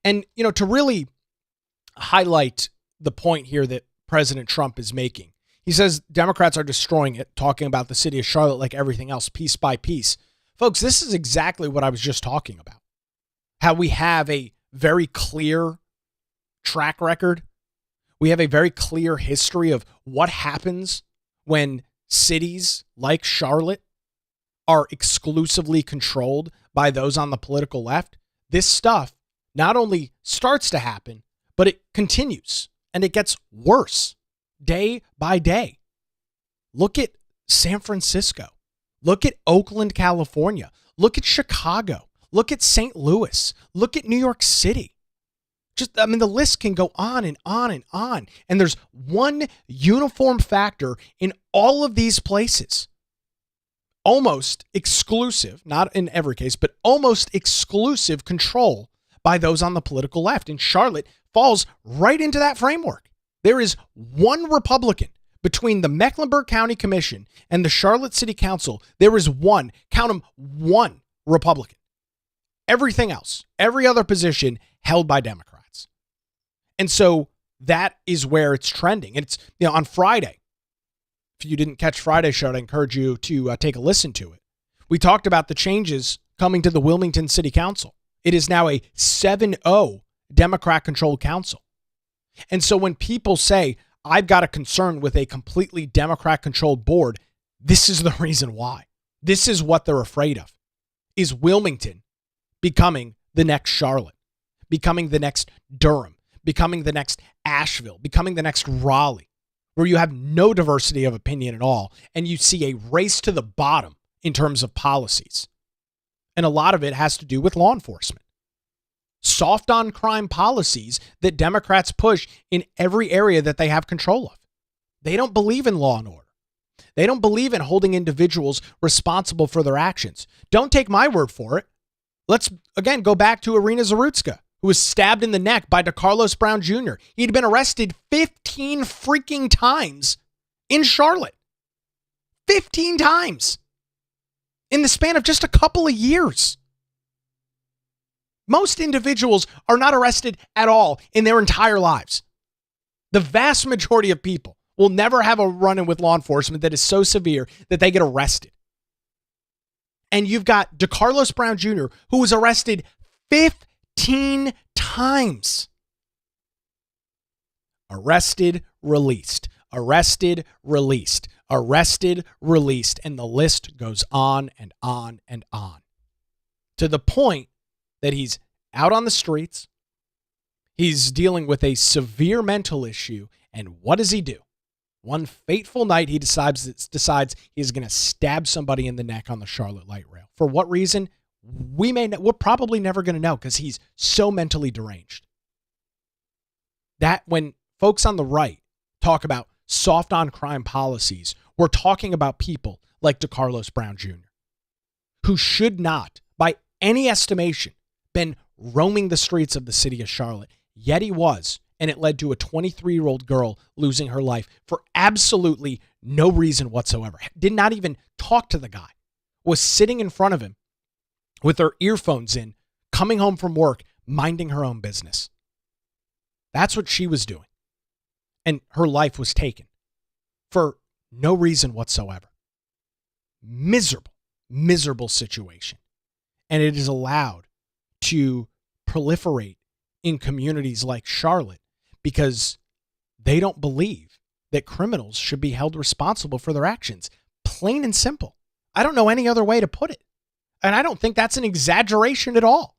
Speaker 1: And, to really highlight the point here that President Trump is making, he says Democrats are destroying it, talking about the city of Charlotte like everything else, piece by piece. Folks, this is exactly what I was just talking about. How we have a very clear track record. We have a very clear history of what happens when cities like Charlotte are exclusively controlled by those on the political left, this stuff not only starts to happen, but it continues and it gets worse day by day. Look at San Francisco. Look at Oakland, California. Look at Chicago. Look at St. Louis. Look at New York City. The list can go on and on and on. And there's one uniform factor in all of these places. Almost exclusive, not in every case, but almost exclusive control by those on the political left. And Charlotte falls right into that framework. There is one Republican between the Mecklenburg County Commission and the Charlotte City Council. There is one, count them, one Republican. Everything else, every other position held by Democrats. And so that is where it's trending. And it's, on Friday, if you didn't catch Friday's show, I encourage you to take a listen to it. We talked about the changes coming to the Wilmington City Council. It is now a 7-0 Democrat-controlled council. And so when people say, I've got a concern with a completely Democrat-controlled board, this is the reason why. This is what they're afraid of, is Wilmington becoming the next Charlotte, becoming the next Durham, becoming the next Asheville, becoming the next Raleigh, where you have no diversity of opinion at all, and you see a race to the bottom in terms of policies. And a lot of it has to do with law enforcement. Soft on crime policies that Democrats push in every area that they have control of. They don't believe in law and order. They don't believe in holding individuals responsible for their actions. Don't take my word for it. Let's, again, go back to Irina Zarutska, who was stabbed in the neck by DeCarlos Brown Jr. He'd been arrested 15 freaking times in Charlotte. 15 times in the span of just a couple of years. Most individuals are not arrested at all in their entire lives. The vast majority of people will never have a run-in with law enforcement that is so severe that they get arrested. And you've got DeCarlos Brown Jr., who was arrested 15 times. Arrested, released. Arrested, released. Arrested, released. And the list goes on and on and on. To the point that he's out on the streets. He's dealing with a severe mental issue. And what does he do? One fateful night, he decides he's going to stab somebody in the neck on the Charlotte light rail. For what reason? We're probably never going to know, because he's so mentally deranged. That when folks on the right talk about soft on crime policies, we're talking about people like DeCarlos Brown Jr., who should not, by any estimation, been roaming the streets of the city of Charlotte. Yet he was. And it led to a 23-year-old girl losing her life for absolutely no reason whatsoever. Did not even talk to the guy. Was sitting in front of him with her earphones in, coming home from work, minding her own business. That's what she was doing. And her life was taken for no reason whatsoever. Miserable, miserable situation. And it is allowed to proliferate in communities like Charlotte, because they don't believe that criminals should be held responsible for their actions. Plain and simple. I don't know any other way to put it. And I don't think that's an exaggeration at all.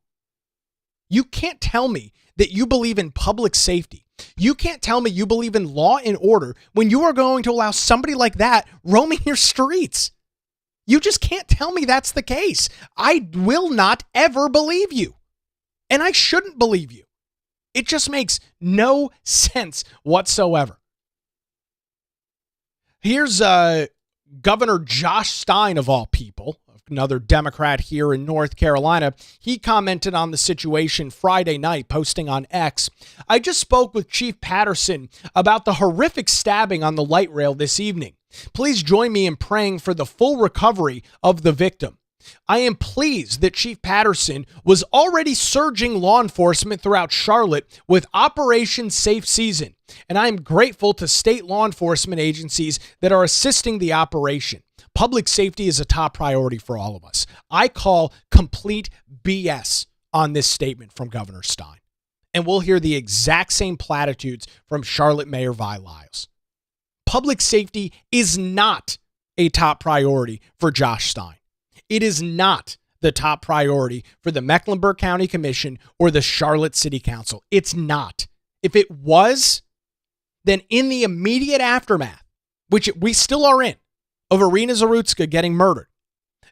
Speaker 1: You can't tell me that you believe in public safety. You can't tell me you believe in law and order when you are going to allow somebody like that roaming your streets. You just can't tell me that's the case. I will not ever believe you. And I shouldn't believe you. It just makes no sense whatsoever. Here's Governor Josh Stein, of all people, another Democrat here in North Carolina. He commented on the situation Friday night, posting on X. I just spoke with Chief Patterson about the horrific stabbing on the light rail this evening. Please join me in praying for the full recovery of the victim. I am pleased that Chief Patterson was already surging law enforcement throughout Charlotte with Operation Safe Season, and I am grateful to state law enforcement agencies that are assisting the operation. Public safety is a top priority for all of us. I call complete BS on this statement from Governor Stein, and we'll hear the exact same platitudes from Charlotte Mayor Vi Lyles. Public safety is not a top priority for Josh Stein. It is not the top priority for the Mecklenburg County Commission or the Charlotte City Council. It's not. If it was, then in the immediate aftermath, which we still are in, of Irina Zarutska getting murdered,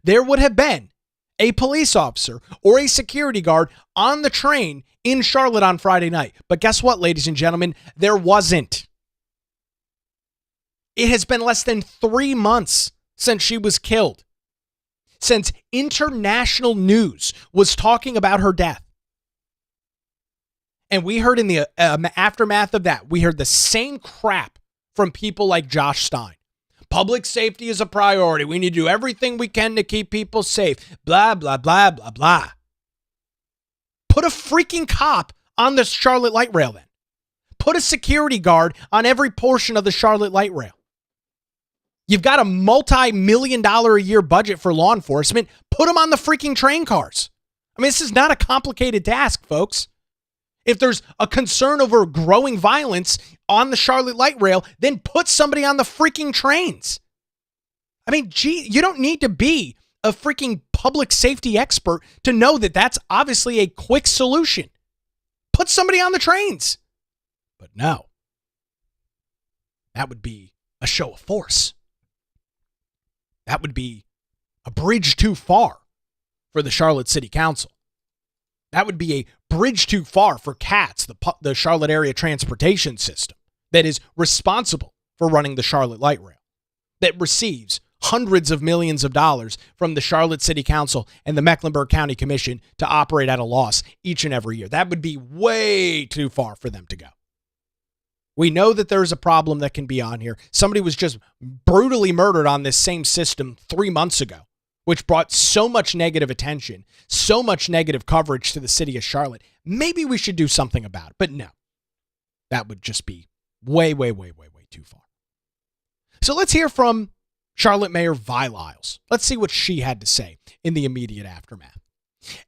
Speaker 1: there would have been a police officer or a security guard on the train in Charlotte on Friday night. But guess what, ladies and gentlemen? There wasn't. It has been less than 3 months since she was killed, since international news was talking about her death. And we heard in the aftermath of that, we heard the same crap from people like Josh Stein. Public safety is a priority. We need to do everything we can to keep people safe. Blah, blah, blah, blah, blah. Put a freaking cop on the Charlotte light rail then. Put a security guard on every portion of the Charlotte light rail. You've got a multi-million-dollar a year budget for law enforcement. Put them on the freaking train cars. I mean, this is not a complicated task, folks. If there's a concern over growing violence on the Charlotte light rail, then put somebody on the freaking trains. I mean, gee, you don't need to be a freaking public safety expert to know that that's obviously a quick solution. Put somebody on the trains. But no, that would be a show of force. That would be a bridge too far for the Charlotte City Council. That would be a bridge too far for CATS, the Charlotte Area Transportation System, that is responsible for running the Charlotte light rail, that receives hundreds of millions of dollars from the Charlotte City Council and the Mecklenburg County Commission to operate at a loss each and every year. That would be way too far for them to go. We know that there's a problem that can be on here. Somebody was just brutally murdered on this same system 3 months ago, which brought so much negative attention, so much negative coverage to the city of Charlotte. Maybe we should do something about it. But no, that would just be way, way, way, way, way too far. So let's hear from Charlotte Mayor Vi Lyles. Let's see what she had to say in the immediate aftermath.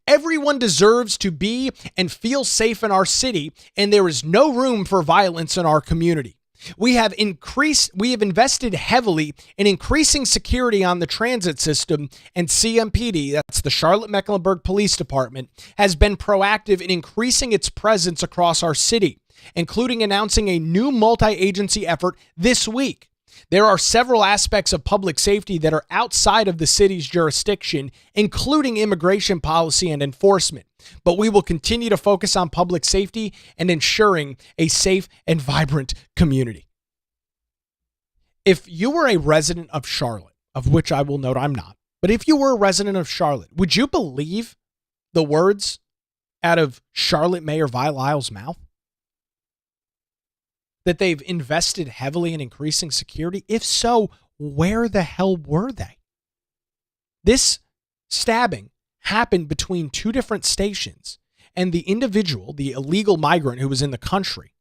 Speaker 1: Everyone deserves to be and feel safe in our city, and there is no room for violence in our community. We have invested heavily in increasing security on the transit system, and CMPD, that's the Charlotte Mecklenburg Police Department, has been proactive in increasing its presence across our city, including announcing a new multi-agency effort this week. There are several aspects of public safety that are outside of the city's jurisdiction, including immigration policy and enforcement. But we will continue to focus on public safety and ensuring a safe and vibrant community. If you were a resident of Charlotte, of which I will note I'm not, but if you were a resident of Charlotte, would you believe the words out of Charlotte Mayor Vi Lyles' mouth? That they've invested heavily in increasing security? If so, where the hell were they? This stabbing happened between two different stations, and the individual, the illegal migrant who was in the country,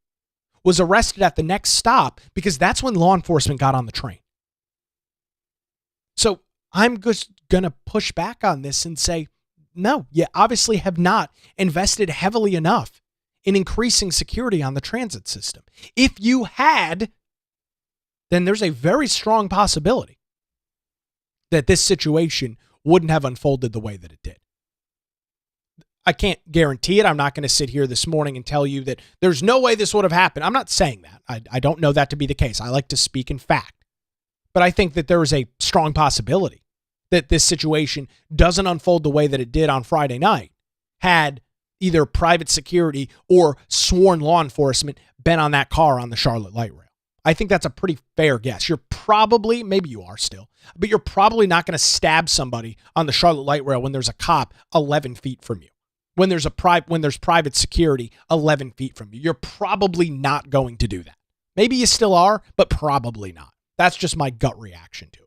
Speaker 1: was arrested at the next stop because that's when law enforcement got on the train. So I'm just going to push back on this and say, no, you obviously have not invested heavily enough in increasing security on the transit system. If you had, then there's a very strong possibility that this situation wouldn't have unfolded the way that it did. I can't guarantee it. I'm not going to sit here this morning and tell you that there's no way this would have happened. I'm not saying that. I don't know that to be the case. I like to speak in fact. But I think that there is a strong possibility that this situation doesn't unfold the way that it did on Friday night had either private security or sworn law enforcement been on that car on the Charlotte light rail. I think that's a pretty fair guess. You're probably, maybe you are still, but you're probably not going to stab somebody on the Charlotte light rail when there's a cop 11 feet from you. When there's private security 11 feet from you. You're probably not going to do that. Maybe you still are, but probably not. That's just my gut reaction to it.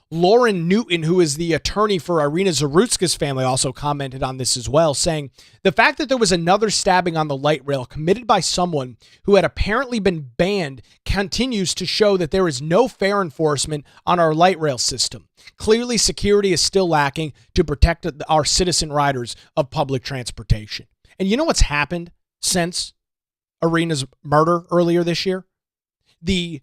Speaker 1: Lauren Newton, who is the attorney for Irina Zarutska's family, also commented on this as well, saying, the fact that there was another stabbing on the light rail committed by someone who had apparently been banned continues to show that there is no fair enforcement on our light rail system. Clearly, security is still lacking to protect our citizen riders of public transportation. And you know what's happened since Irina's murder earlier this year? The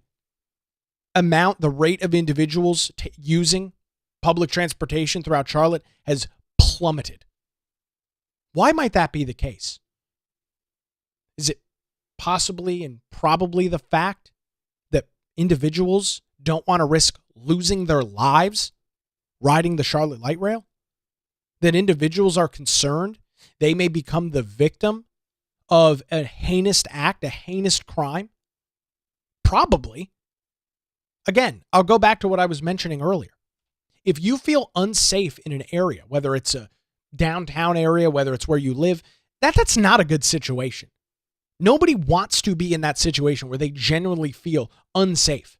Speaker 1: the rate of individuals using public transportation throughout Charlotte has plummeted. Why might that be the case? Is it possibly and probably the fact that individuals don't want to risk losing their lives riding the Charlotte light rail? That individuals are concerned they may become the victim of a heinous act, a heinous crime? Probably. Again, I'll go back to what I was mentioning earlier. If you feel unsafe in an area, whether it's a downtown area, whether it's where you live, that's not a good situation. Nobody wants to be in that situation where they genuinely feel unsafe.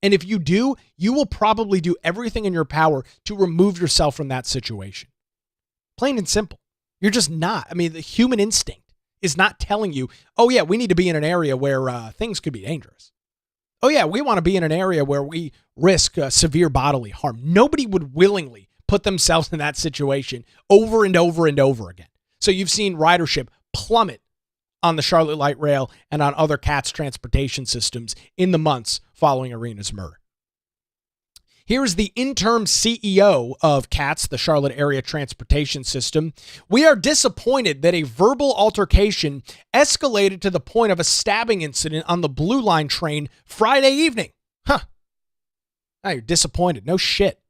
Speaker 1: And if you do, you will probably do everything in your power to remove yourself from that situation. Plain and simple. You're just not. I mean, the human instinct is not telling you, oh yeah, we need to be in an area where things could be dangerous. Oh yeah, we want to be in an area where we risk severe bodily harm. Nobody would willingly put themselves in that situation over and over and over again. So you've seen ridership plummet on the Charlotte Light Rail and on other CATS transportation systems in the months following Arena's murder. Here's the interim CEO of CATS, the Charlotte Area Transportation System. We are disappointed that a verbal altercation escalated to the point of a stabbing incident on the Blue Line train Friday evening. Now you're disappointed. No shit.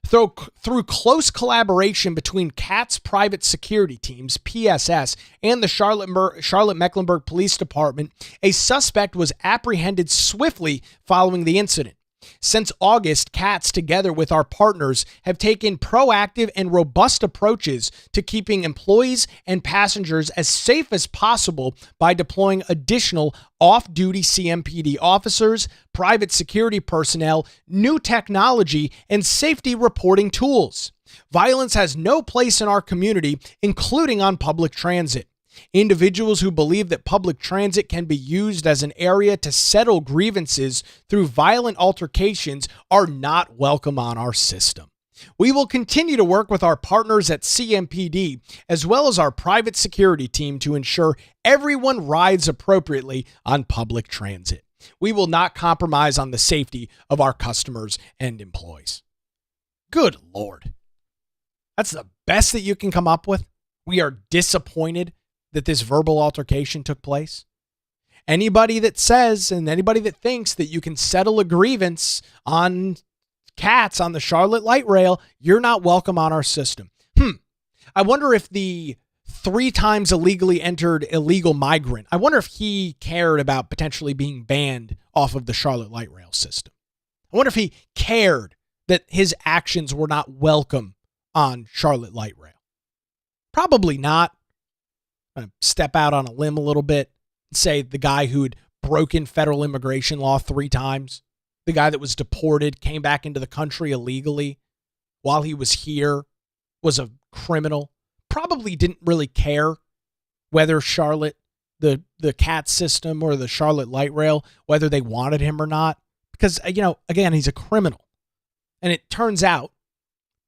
Speaker 1: Through close collaboration between CATS private security teams, PSS, and the Charlotte-Mecklenburg Police Department, a suspect was apprehended swiftly following the incident. Since August, CATS, together with our partners, have taken proactive and robust approaches to keeping employees and passengers as safe as possible by deploying additional off-duty CMPD officers, private security personnel, new technology, and safety reporting tools. Violence has no place in our community, including on public transit. Individuals who believe that public transit can be used as an area to settle grievances through violent altercations are not welcome on our system. We will continue to work with our partners at CMPD as well as our private security team to ensure everyone rides appropriately on public transit. We will not compromise on the safety of our customers and employees. Good Lord. That's the best that you can come up with? We are disappointed that this verbal altercation took place. Anybody that says and anybody that thinks that you can settle a grievance on CATS on the Charlotte Light Rail, you're not welcome on our system. I wonder if the 3 times illegally entered illegal migrant, I wonder if he cared about potentially being banned off of the Charlotte Light Rail system. I wonder if he cared that his actions were not welcome on Charlotte Light Rail. Probably not. I'm going to step out on a limb a little bit and say the guy who'd broken federal immigration law 3 times, the guy that was deported, came back into the country illegally while he was here, was a criminal, probably didn't really care whether Charlotte, the CAT system or the Charlotte Light Rail, whether they wanted him or not. Because, again, he's a criminal. And it turns out,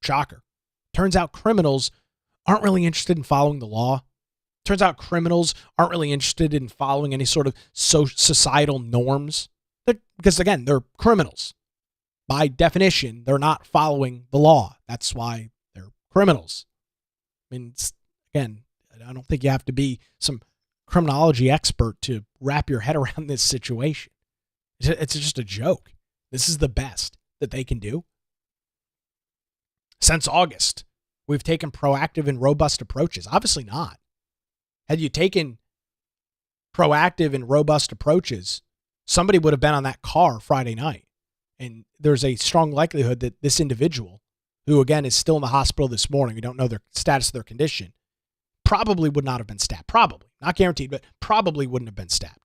Speaker 1: shocker, turns out criminals aren't really interested in following the law. Turns out criminals aren't really interested in following any sort of societal norms. Because, again, they're criminals. By definition, they're not following the law. That's why they're criminals. I mean, again, I don't think you have to be some criminology expert to wrap your head around this situation. It's just a joke. This is the best that they can do. Since August, we've taken proactive and robust approaches. Obviously not. Had you taken proactive and robust approaches, somebody would have been on that car Friday night. And there's a strong likelihood that this individual, who again is still in the hospital this morning, we don't know their status of their condition, probably would not have been stabbed. Probably. Not guaranteed, but probably wouldn't have been stabbed.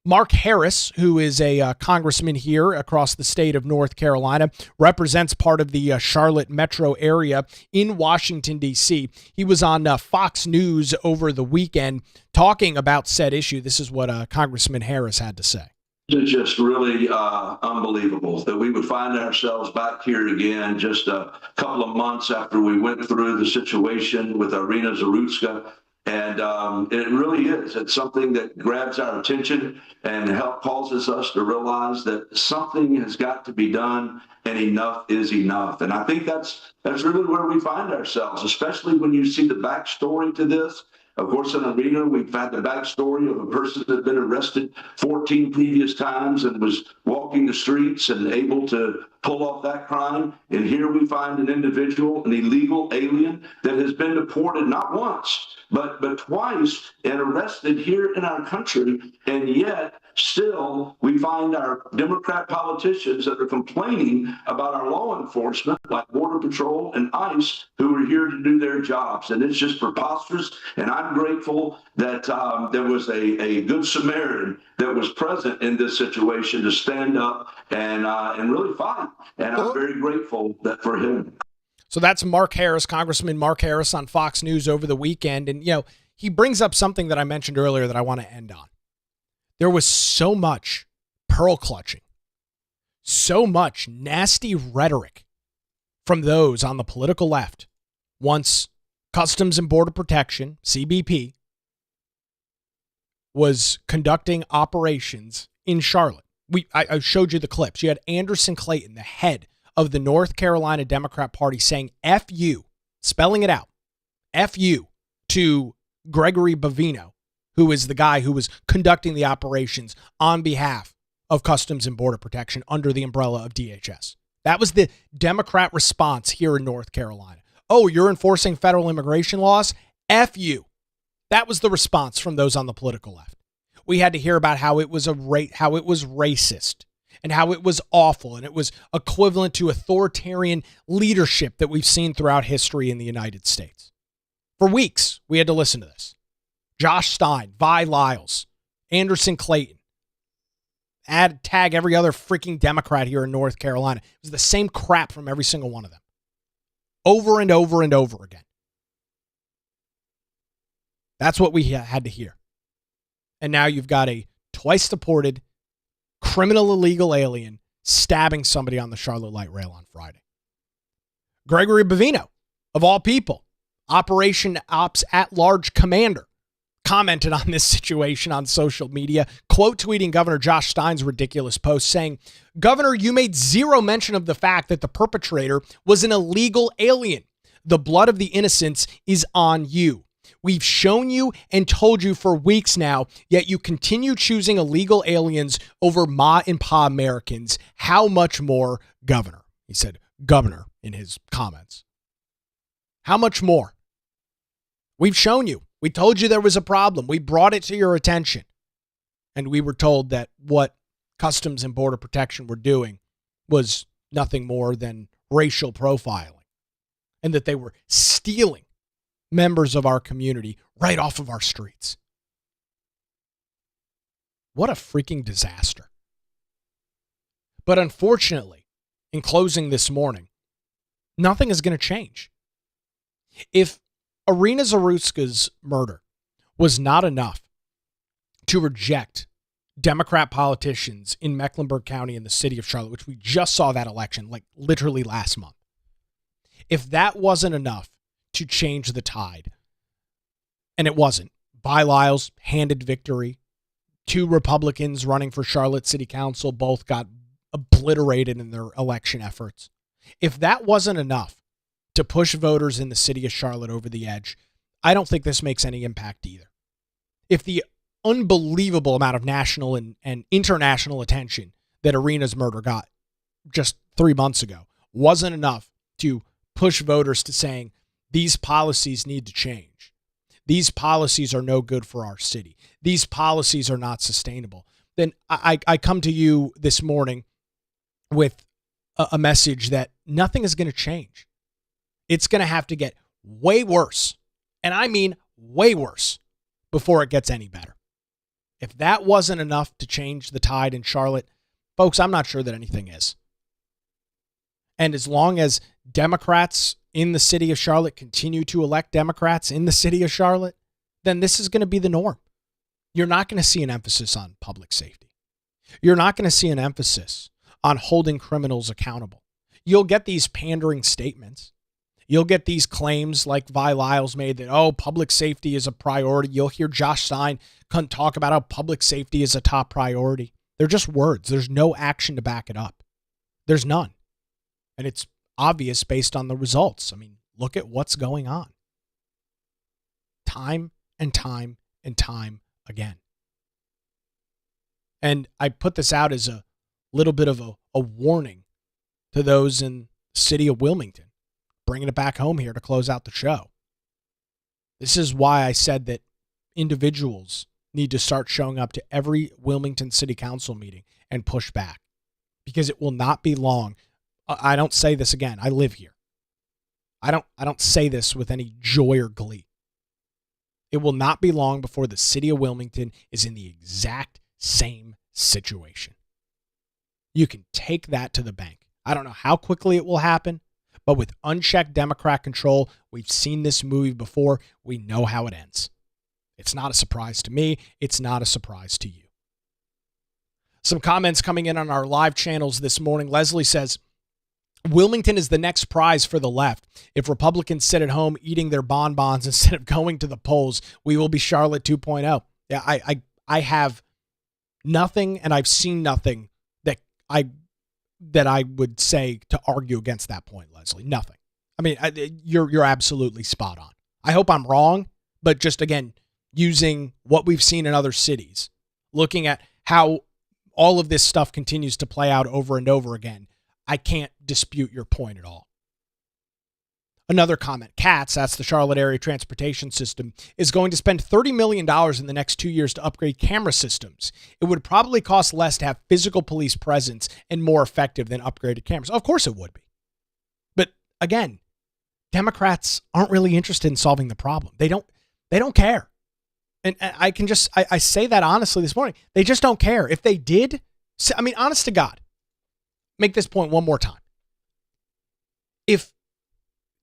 Speaker 1: Mark Harris, who is a congressman here across the state of North Carolina, represents part of the Charlotte metro area in Washington, D.C. He was on Fox News over the weekend talking about said issue. This is what Congressman Harris had to say.
Speaker 2: It's just really unbelievable that we would find ourselves back here again just a couple of months after we went through the situation with Irina Zarutska And it really is. It's something that grabs our attention and causes us to realize that something has got to be done, and enough is enough. And I think that's really where we find ourselves, especially when you see the backstory to this. Of course, in Arena, we've had the backstory of a person that had been arrested 14 previous times and was walking the streets and able to pull off that crime. And here we find an individual, an illegal alien, that has been deported not once, but twice, and arrested here in our country. And yet, still, we find our Democrat politicians that are complaining about our law enforcement, like Border Patrol and ICE, who are here to do their jobs. And it's just preposterous. And I'm grateful that there was a good Samaritan that was present in this situation to stand up and really fight. And I'm very grateful for him.
Speaker 1: So that's Mark Harris, Congressman Mark Harris on Fox News over the weekend. And, he brings up something that I mentioned earlier that I want to end on. There was so much pearl clutching, so much nasty rhetoric from those on the political left once Customs and Border Protection, CBP, was conducting operations in Charlotte. I showed you the clips. You had Anderson Clayton, the head of the North Carolina Democrat Party, saying F you, spelling it out, F you, to Gregory Bavino, who is the guy who was conducting the operations on behalf of Customs and Border Protection under the umbrella of DHS. That was the Democrat response here in North Carolina. Oh, you're enforcing federal immigration laws? F you. That was the response from those on the political left. We had to hear about how it was racist and how it was awful and it was equivalent to authoritarian leadership that we've seen throughout history in the United States. For weeks, we had to listen to this. Josh Stein, Vi Lyles, Anderson Clayton, tag every other freaking Democrat here in North Carolina. It was the same crap from every single one of them. Over and over and over again. That's what we had to hear. And now you've got a twice-deported, criminal illegal alien stabbing somebody on the Charlotte Light Rail on Friday. Gregory Bavino, of all people, Operation Ops at-large commander, commented on this situation on social media, quote tweeting Governor Josh Stein's ridiculous post saying, "Governor, you made zero mention of the fact that the perpetrator was an illegal alien. The blood of the innocents is on you. We've shown you and told you for weeks now, yet you continue choosing illegal aliens over Ma and Pa Americans. How much more, Governor?" He said, Governor, in his comments. How much more? We've shown you. We told you there was a problem. We brought it to your attention. And we were told that what Customs and Border Protection were doing was nothing more than racial profiling. And that they were stealing members of our community right off of our streets. What a freaking disaster. But unfortunately, in closing this morning, nothing is going to change. If Irina Zarutsky's murder was not enough to reject Democrat politicians in Mecklenburg County and the city of Charlotte, which we just saw that election, like literally last month. If that wasn't enough to change the tide, and it wasn't, Vi Lyles handed victory. 2 Republicans running for Charlotte City Council both got obliterated in their election efforts. If that wasn't enough to push voters in the city of Charlotte over the edge, I don't think this makes any impact either. If the unbelievable amount of national and international attention that Irina's murder got just 3 months ago wasn't enough to push voters to saying these policies need to change. These policies are no good for our city. These policies are not sustainable. Then I come to you this morning with a message that nothing is going to change. It's going to have to get way worse, and I mean way worse, before it gets any better. If that wasn't enough to change the tide in Charlotte, folks, I'm not sure that anything is. And as long as Democrats in the city of Charlotte continue to elect Democrats in the city of Charlotte, then this is going to be the norm. You're not going to see an emphasis on public safety. You're not going to see an emphasis on holding criminals accountable. You'll get these pandering statements. You'll get these claims like Vi Lyles made that, oh, public safety is a priority. You'll hear Josh Stein talk about how public safety is a top priority. They're just words. There's no action to back it up. There's none. And it's obvious based on the results. I mean, look at what's going on. Time and time and time again. And I put this out as a little bit of a warning to those in the city of Wilmington, bringing it back home here to close out the show. This is why I said that individuals need to start showing up to every Wilmington City Council meeting and push back, because it will not be long. I don't say this again. I live here. I don't say this with any joy or glee. It will not be long before the city of Wilmington is in the exact same situation. You can take that to the bank. I don't know how quickly it will happen, but with unchecked Democrat control, we've seen this movie before. We know how it ends. It's not a surprise to me. It's not a surprise to you. Some comments coming in on our live channels this morning. Leslie says, Wilmington is the next prize for the left. If Republicans sit at home eating their bonbons instead of going to the polls, we will be Charlotte 2.0. Yeah, I have nothing, and I've seen nothing that I would say to argue against that point, Leslie. Nothing. I mean, you're absolutely spot on. I hope I'm wrong, but just again, using what we've seen in other cities, looking at how all of this stuff continues to play out over and over again, I can't dispute your point at all. Another comment, CATS, that's the Charlotte Area Transportation System, is going to spend $30 million in the next 2 years to upgrade camera systems. It would probably cost less to have physical police presence and more effective than upgraded cameras. Of course it would be. But again, Democrats aren't really interested in solving the problem. They don't care. And I say that honestly this morning. They just don't care. If they did, I mean, honest to God, make this point one more time. If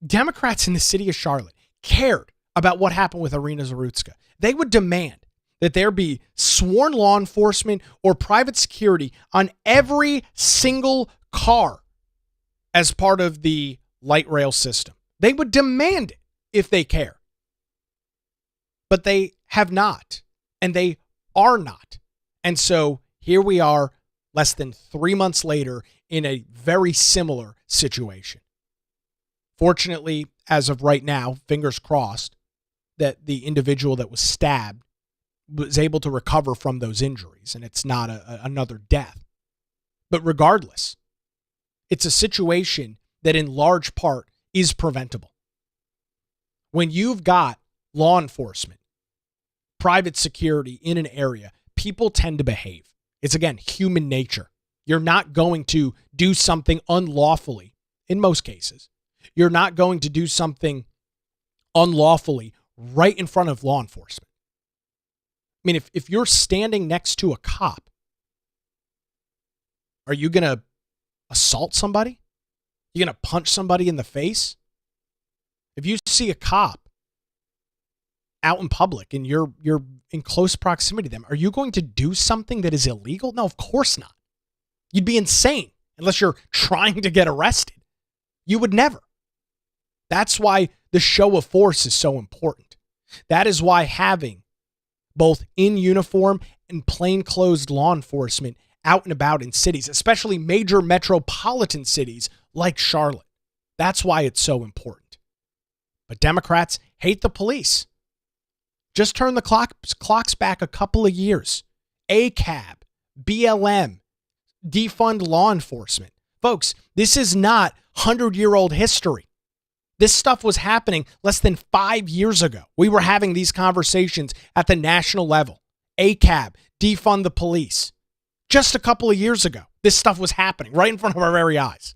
Speaker 1: Democrats in the city of Charlotte cared about what happened with Irina Zarutska, they would demand that there be sworn law enforcement or private security on every single car as part of the light rail system. They would demand it if they care. But they have not, and they are not. And so here we are less than 3 months later in a very similar situation. Fortunately, as of right now, fingers crossed, that the individual that was stabbed was able to recover from those injuries and it's not another death. But regardless, it's a situation that in large part is preventable. When you've got law enforcement, private security in an area, people tend to behave. It's, again, human nature. You're not going to do something unlawfully in most cases. You're not going to do something unlawfully right in front of law enforcement. I mean, if you're standing next to a cop, are you going to assault somebody? You going to punch somebody in the face? If you see a cop out in public and you're in close proximity to them, are you going to do something that is illegal? No, of course not. You'd be insane unless you're trying to get arrested. You would never. That's why the show of force is so important. That is why having both in uniform and plainclothes law enforcement out and about in cities, especially major metropolitan cities like Charlotte, that's why it's so important. But Democrats hate the police. Just turn the clocks back a couple of years. ACAB, BLM, defund law enforcement. Folks, this is not 100-year-old history. This stuff was happening less than 5 years ago. We were having these conversations at the national level. ACAB, defund the police. Just a couple of years ago, this stuff was happening right in front of our very eyes.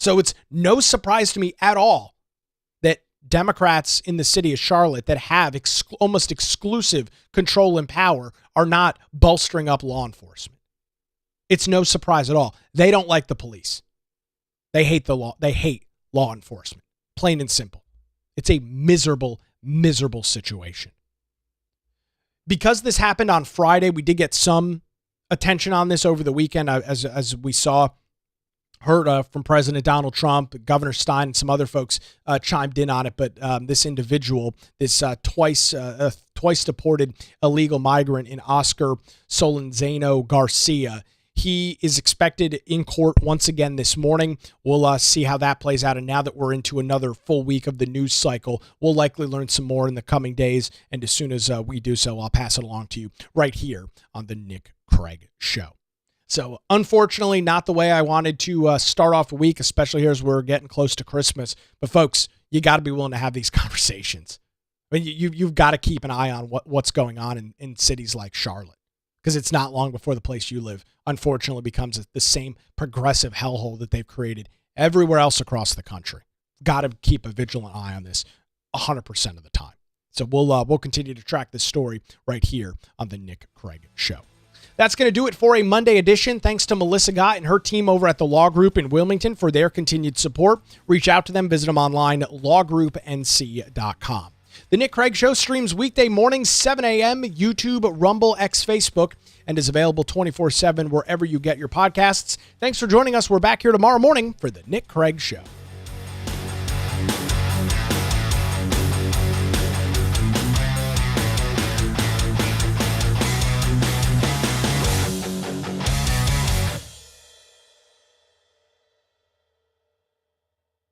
Speaker 1: So it's no surprise to me at all that Democrats in the city of Charlotte that have almost exclusive control and power are not bolstering up law enforcement. It's no surprise at all. They don't like the police. They hate the law. They hate law enforcement. Plain and simple. It's a miserable, miserable situation. Because this happened on Friday, we did get some attention on this over the weekend as we saw heard from President Donald Trump, Governor Stein, and some other folks chimed in on it. But this individual, this twice-deported illegal migrant in Oscar Solenzano Garcia, he is expected in court once again this morning. We'll see how that plays out. And now that we're into another full week of the news cycle, we'll likely learn some more in the coming days. And as soon as we do so, I'll pass it along to you right here on the Nick Craig Show. So unfortunately, not the way I wanted to start off a week, especially here as we're getting close to Christmas. But folks, you got to be willing to have these conversations. I mean, you've got to keep an eye on what's going on in cities like Charlotte, because it's not long before the place you live, unfortunately, becomes the same progressive hellhole that they've created everywhere else across the country. Got to keep a vigilant eye on this 100% of the time. So we'll continue to track this story right here on the Nick Craig Show. That's going to do it for a Monday edition. Thanks to Melissa Gott and her team over at the Law Group in Wilmington for their continued support. Reach out to them. Visit them online at lawgroupnc.com. The Nick Craig Show streams weekday mornings, 7 a.m., YouTube, Rumble, X, Facebook, and is available 24/7 wherever you get your podcasts. Thanks for joining us. We're back here tomorrow morning for the Nick Craig Show.